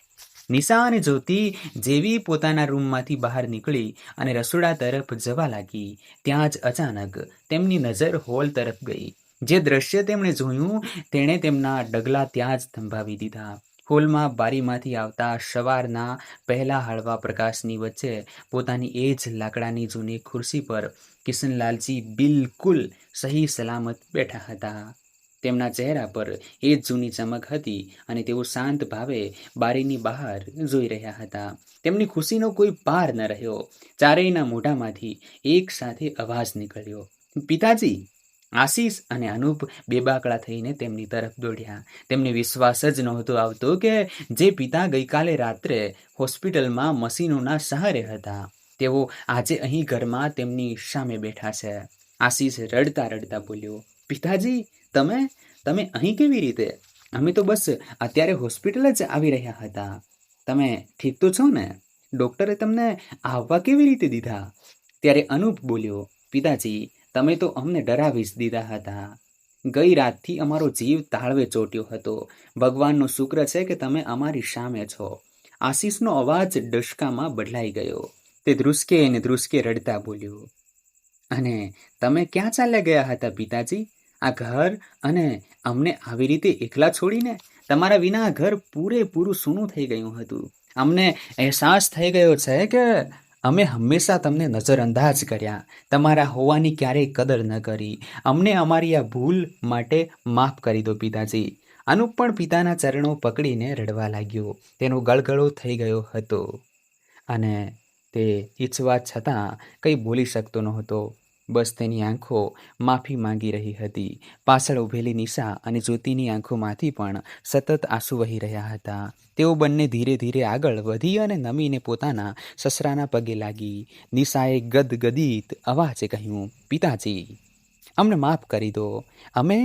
નિશા અને જ્યોતિ જેવી પોતાના રૂમમાંથી બહાર નીકળી અને રસોડા તરફ જવા લાગી, ત્યાં જ અચાનક તેમની નજર હોલ તરફ ગઈ. જે દ્રશ્ય તેમણે જોયું તેણે તેમના ડગલા ત્યાં જ થંભાવી દીધા. હોલમાં બારીમાંથી આવતા સવારના પહેલા હળવા પ્રકાશની વચ્ચે પોતાની એ જ લાકડાની જૂની ખુરશી પર કિશનલાલજી બિલકુલ સહી સલામત બેઠા હતા. તેમના ચહેરા પર એ જ જૂની ચમક હતી અને તેઓ શાંત ભાવે બારીની બહાર જોઈ રહ્યા હતા. તેમની ખુશીનો કોઈ પાર ન રહ્યો. ચારેયના મોઢામાંથી એક સાથે અવાજ નીકળ્યો, પિતાજી! આશીષ અને અનુપ બેબાકળા થઈને તેમની તરફ દોડ્યા. તેમને વિશ્વાસ જ નહોતો આવતો કે જે પિતા ગઈકાલે રાત્રે હોસ્પિટલમાં મશીનોના સહારે હતા, તેઓ આજે અહીં ઘરમાં તેમની સામે બેઠા છે. આશીષ રડતા બોલ્યો, પિતાજી, તમે અહીં કેવી રીતે? અમે તો બસ અત્યારે હોસ્પિટલ જ આવી રહ્યા હતા. તમે ઠીક તો છો ને? ડૉક્ટરે તમને આવવા કેવી રીતે દીધા? ત્યારે અનુપ બોલ્યો, પિતાજી, તમે તો અમને ડરાવી જ દીધા હતા. ગઈ રાતથી અમારો જીવ તાળવે ચોટ્યો હતો. ભગવાનનો શુક્ર છે કે તમે અમારી સામે છો. આશીષનો અવાજ ડસકામાં બદલાઈ ગયો. તે ધ્રુસકે રડતા બોલ્યો, અને તમે ક્યાં ચાલ્યા ગયા હતા પિતાજી? આ ઘર અને અમને આવી રીતે એકલા છોડીને? તમારા વિના આ ઘર પૂરેપૂરું સૂનું થઈ ગયું હતું. અમને અહેસાસ થઈ ગયો છે કે અમે હંમેશા તમને નજરઅંદાજ કર્યા, તમારા હોવાની ક્યારેય કદર ન કરી. અમને અમારી આ ભૂલ માટે માફ કરી દો પિતાજી. અનુપ પણ પિતાના ચરણો પકડીને રડવા લાગ્યો. તેનો ગળગળો થઈ ગયો હતો અને તે ઈચ્છવા છતાં કંઈ બોલી શકતો નહોતો. બસ તેની આંખો માફી માંગી રહી હતી. પાછળ ઊભેલી નિશા અને જ્યોતિની આંખોમાંથી પણ સતત આંસુ વહી રહ્યા હતા. તેઓ બંને ધીરે આગળ વધી અને નમીને પોતાના સસરાના પગે લાગી. નિશાએ ગદગદિત અવાજે કહ્યું, પિતાજી! અમને માફ કરી દો. અમે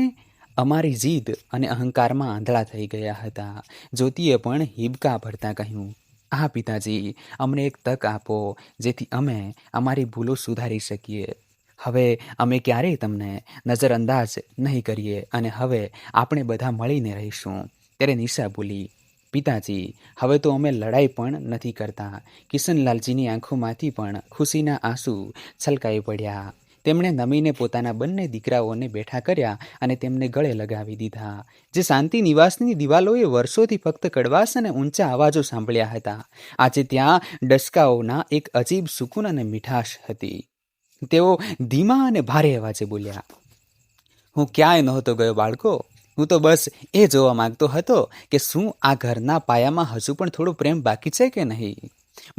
અમારી જીદ અને અહંકારમાં આંધળા થઈ ગયા હતા. જ્યોતિએ પણ હિબકા ભરતા કહ્યું, હા પિતાજી, અમને એક તક આપો જેથી અમે અમારી ભૂલો સુધારી શકીએ. હવે અમે ક્યારેય તમને નજરઅંદાજ નહીં કરીએ અને હવે આપણે બધા મળીને રહીશું. ત્યારે નિશા બોલી, પિતાજી, હવે તો અમે લડાઈ પણ નથી કરતા. કિશનલાલજીની આંખોમાંથી પણ ખુશીના આંસુ છલકાઈ પડ્યા. તેમણે નમીને પોતાના બંને દીકરાઓને બેઠા કર્યા અને તેમને ગળે લગાવી દીધા. જે શાંતિ નિવાસની દિવાલોએ વર્ષોથી ફક્ત કડવાશ અને ઊંચા અવાજો સાંભળ્યા હતા, આજે ત્યાં ડસકાઓના એક અજીબ સુકૂન અને મીઠાશ હતી. તેઓ ધીમા અને ભારે અવાજે બોલ્યા, હું ક્યાંય નહોતો ગયો બાળકો. હું તો બસ એ જોવા માંગતો હતો કે શું આ ઘરના પાયામાં હજુ પણ થોડો પ્રેમ બાકી છે કે નહીં.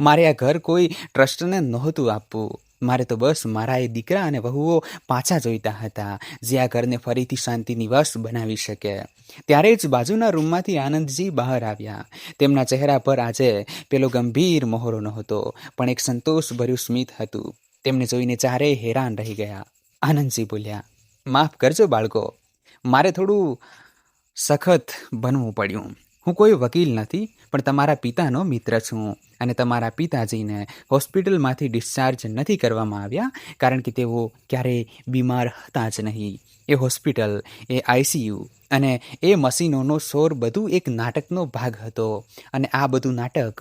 મારે આ ઘર કોઈ ટ્રસ્ટને નહોતું આપવું. મારે તો બસ મારા એ દીકરા અને વહુઓ પાછા જોઈતા હતા, જે આ ઘરને ફરીથી શાંતિ નિવાસ બનાવી શકે. ત્યારે જ બાજુના રૂમમાંથી આનંદજી બહાર આવ્યા. તેમના ચહેરા પર આજે પેલો ગંભીર મહોરો નહોતો, પણ એક સંતોષભર્યું સ્મિત હતું. તેમને જોઈને ચારેય હેરાન રહી ગયા. આનંદજી બોલ્યા, માફ કરજો બાળકો, મારે થોડું સખત બનવું પડ્યું. હું કોઈ વકીલ નથી, પણ તમારા પિતાનો મિત્ર છું અને તમારા પિતાજીને હોસ્પિટલમાંથી ડિસ્ચાર્જ નથી કરવામાં આવ્યા કારણ કે તેઓ ક્યારેય બીમાર હતા જ નહીં. એ હોસ્પિટલ, એ આઈસીયુ અને એ મશીનોનો શોર બધું એક નાટકનો ભાગ હતો અને આ બધું નાટક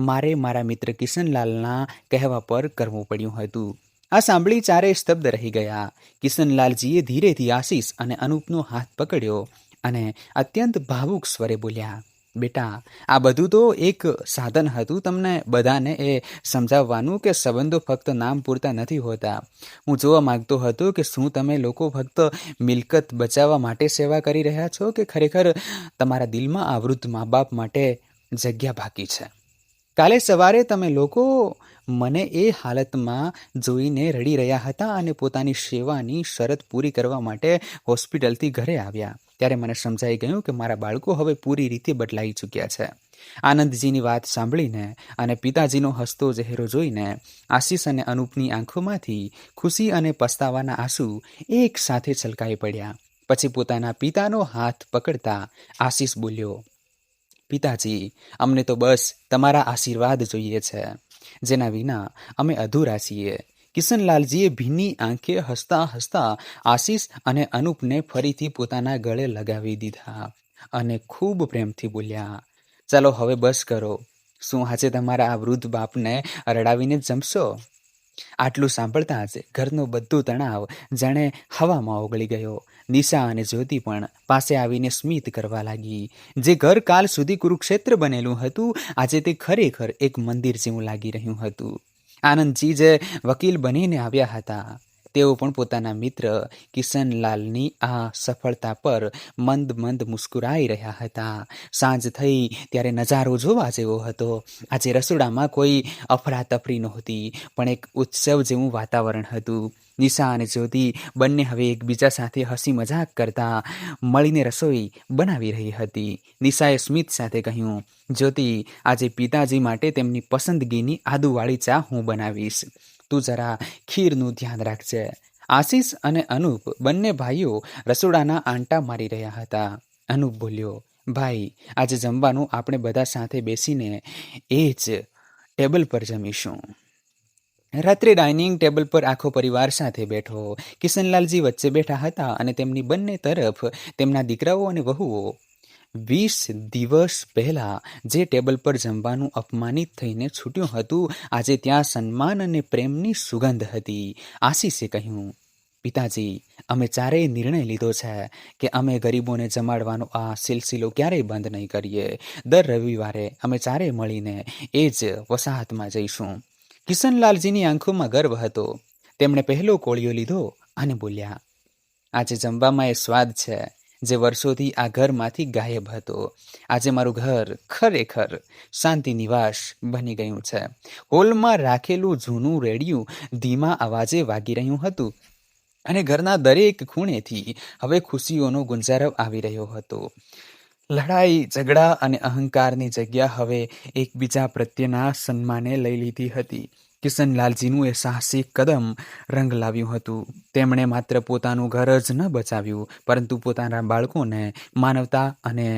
મારે મારા મિત્ર કિશનલાલના કહેવા પર કરવું પડ્યું હતું. આ સાંભળી ચારેય સ્તબ્ધ રહી ગયા. કિશનલાલજીએ ધીરેથી આશીષ અને અનુપનો હાથ પકડ્યો અને અત્યંત ભાવુક સ્વરે બોલ્યા, બેટા, આ બધું તો એક સાધન હતું તમને બધાને એ સમજાવવાનું કે સંબંધો ફક્ત નામ પૂરતા નથી હોતા. હું જોવા માંગતો હતો કે શું તમે લોકો ફક્ત મિલકત બચાવવા માટે સેવા કરી રહ્યા છો કે ખરેખર તમારા દિલમાં આ વૃદ્ધ મા બાપ માટે જગ્યા બાકી છે. કાલે સવારે તમે લોકો મને એ હાલતમાં જોઈને રડી રહ્યા હતા અને પોતાની સેવાની શરત પૂરી કરવા માટે હોસ્પિટલથી ઘરે આવ્યા. ત્યારે મને સમજાઈ ગયું કે મારા બાળકો હવે પૂરી રીતે બદલાઈ ચૂક્યા છે. આનંદજીની વાત સાંભળીને અને પિતાજીનો હસતો ચહેરો જોઈને આશીષ અને અનુપની આંખોમાંથી ખુશી અને પસ્તાવાના આંસુ એક સાથે છલકાઈ પડ્યા. પછી પોતાના પિતાનો હાથ પકડતા આશીષ બોલ્યો, પિતાજી, અમને તો બસ તમારા આશીર્વાદ જોઈએ છે, જેના વિના અમે અધૂરા છીએ. કિશનલાલજીએ ભીની આંખે હસતા હસતા આશીષ અને અનુપને ફરીથી પોતાના ગળે લગાવી દીધા અને ખૂબ પ્રેમથી બોલ્યા, ચાલો હવે બસ કરો. શું આજે તમારા આ વૃદ્ધ બાપને રડાવીને જમશો? આટલું સાંભળતા જ ઘરનો બધો તણાવ જાણે હવામાં ઓગળી ગયો. નિશા અને જ્યોતિ પણ પાસે આવીને સ્મિત કરવા લાગી. જે ઘર કાલ સુધી કુરુક્ષેત્ર બનેલું હતું, આજે તે ખરેખર એક મંદિર જેવું લાગી રહ્યું હતું. આનંદજી જે વકીલ બનીને આવ્યા હતા, તેઓ પણ પોતાના મિત્ર કિશનલાલની આ સફળતા પર મંદ મંદ મુસ્કુરાઈ રહ્યા હતા. સાંજ થઈ ત્યારે નજારો જોવા જેવો હતો. આજે રસોડામાં કોઈ અફરાતફરી નહોતી, પણ એક ઉત્સવ જેવું વાતાવરણ હતું. નિશા અને જ્યોતિ બંને હવે એકબીજા સાથે હસી મજાક કરતા મળીને રસોઈ બનાવી રહી હતી. નિશાએ સ્મિત સાથે કહ્યું, જ્યોતિ, આજે પિતાજી માટે તેમની પસંદગીની આદુવાળી ચા હું બનાવીશ. તું જરા ખીરનું ધ્યાન રાખજે. આશીષ અને અનુપ બંને ભાઈઓ રસોડાના આંટા મારી રહ્યા હતા. અનુપ બોલ્યો, ભાઈ, આજે જમવાનું આપણે બધા સાથે બેસીને એ જ ટેબલ પર જમીશું. રાત્રે ડાઇનિંગ ટેબલ પર આખો પરિવાર સાથે બેઠો. કિશનલાલજી વચ્ચે બેઠા હતા અને તેમની બંને તરફ તેમના દીકરાઓ અને વહુઓ. 20 દિવસ પહેલા જે ટેબલ પર જમવાનું અપમાનિત થઈને છૂટ્યું હતું, આજે ત્યાં સન્માન અને પ્રેમની સુગંધ હતી. આશીષે કહ્યું, પિતાજી, અમે ચારેય નિર્ણય લીધો છે કે અમે ગરીબોને જમાડવાનો આ સિલસિલો ક્યારેય બંધ નહીં કરીએ. દર રવિવારે અમે ચારેય મળીને એ જ વસાહતમાં જઈશું. કિશનલાલજીની આંખોમાં ગર્વ હતો. તેમણે પહેલો કોળિયો લીધો અને બોલ્યા, આજે જમવામાં એ સ્વાદ છે જે વર્ષોથી આ ઘરમાંથી ગાયબ હતો. આજે મારું ઘર ખરેખર શાંતિ નિવાસ બની ગયું છે. હોલમાં રાખેલું જૂનું રેડિયું ધીમા અવાજે વાગી રહ્યું હતું અને ઘરના દરેક ખૂણેથી હવે ખુશીઓનો ગુંજારવ આવી રહ્યો હતો. લડાઈ, ઝઘડા અને અહંકારની જગ્યા હવે એકબીજા પ્રત્યેના સન્માને લઈ લીધી હતી. કિશનલાલજીનું એ સાહસિક કદમ રંગ લાવ્યું હતું. તેમણે માત્ર પોતાનું ઘર જ ન બચાવ્યું, પરંતુ પોતાના બાળકોને માનવતા અને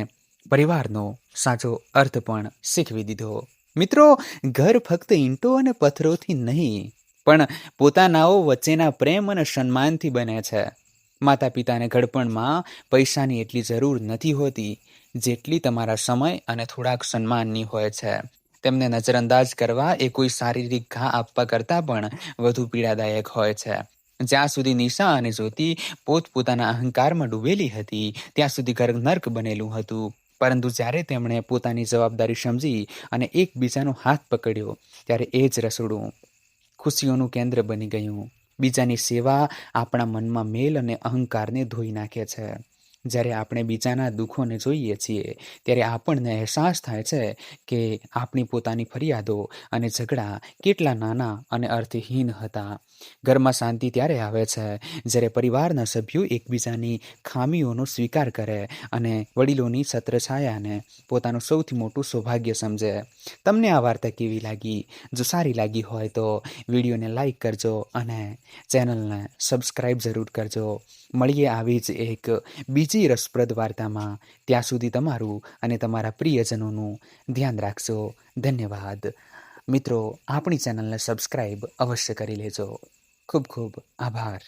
પરિવારનો સાચો અર્થ પણ શીખવી દીધો. મિત્રો, ઘર ફક્ત ઈંટો અને પથ્થરોથી નહીં, પણ પોતાનાઓ વચ્ચેના પ્રેમ અને સન્માનથી બને છે. માતા પિતાને ઘડપણમાં પૈસાની એટલી જરૂર નથી હોતી જેટલી તમારા સમય અને થોડાક સન્માનની હોય છે. તેમને નજરઅંદાજ કરવા એ કોઈ શારીરિક ઘા આપવા કરતાં પણ વધુ પીડાદાયક હોય છે. જ્યાં સુધી નિશા અને જ્યોતિ પોતપોતાના અહંકારમાં ડૂબેલી હતી, ત્યાં સુધી ઘર નર્ક બનેલું હતું. પરંતુ જ્યારે તેમણે પોતાની જવાબદારી સમજી અને એકબીજાનો હાથ પકડ્યો, ત્યારે એ જ રસોડું ખુશીઓનું કેન્દ્ર બની ગયું. બીજાની સેવા આપણા મનમાં મેલ અને અહંકારને ધોઈ નાખે છે. જ્યારે આપણે બીજાના દુઃખોને જોઈએ છીએ, ત્યારે આપણને અહેસાસ થાય છે કે આપણી પોતાની ફરિયાદો અને ઝઘડા કેટલા નાના અને અર્થહીન હતા. ઘરમાં શાંતિ ત્યારે આવે છે જ્યારે પરિવારના સભ્યો એકબીજાની ખામીઓનો સ્વીકાર કરે અને વડીલોની છત્રછાયાને પોતાનું સૌથી મોટું સૌભાગ્ય સમજે. તમને આ વાર્તા કેવી લાગી? જો સારી લાગી હોય તો વિડીયોને લાઈક કરજો અને ચેનલને સબસ્ક્રાઈબ જરૂર કરજો. મળીએ આવી જ એક બીજી રસપ્રદ વાર્તામાં. ત્યાં સુધી તમારું અને તમારા પ્રિયજનોનું ધ્યાન રાખજો. ધન્યવાદ. મિત્રો, આપણી ચેનલને સબસ્ક્રાઈબ અવશ્ય કરી લેજો. ખૂબ ખૂબ આભાર.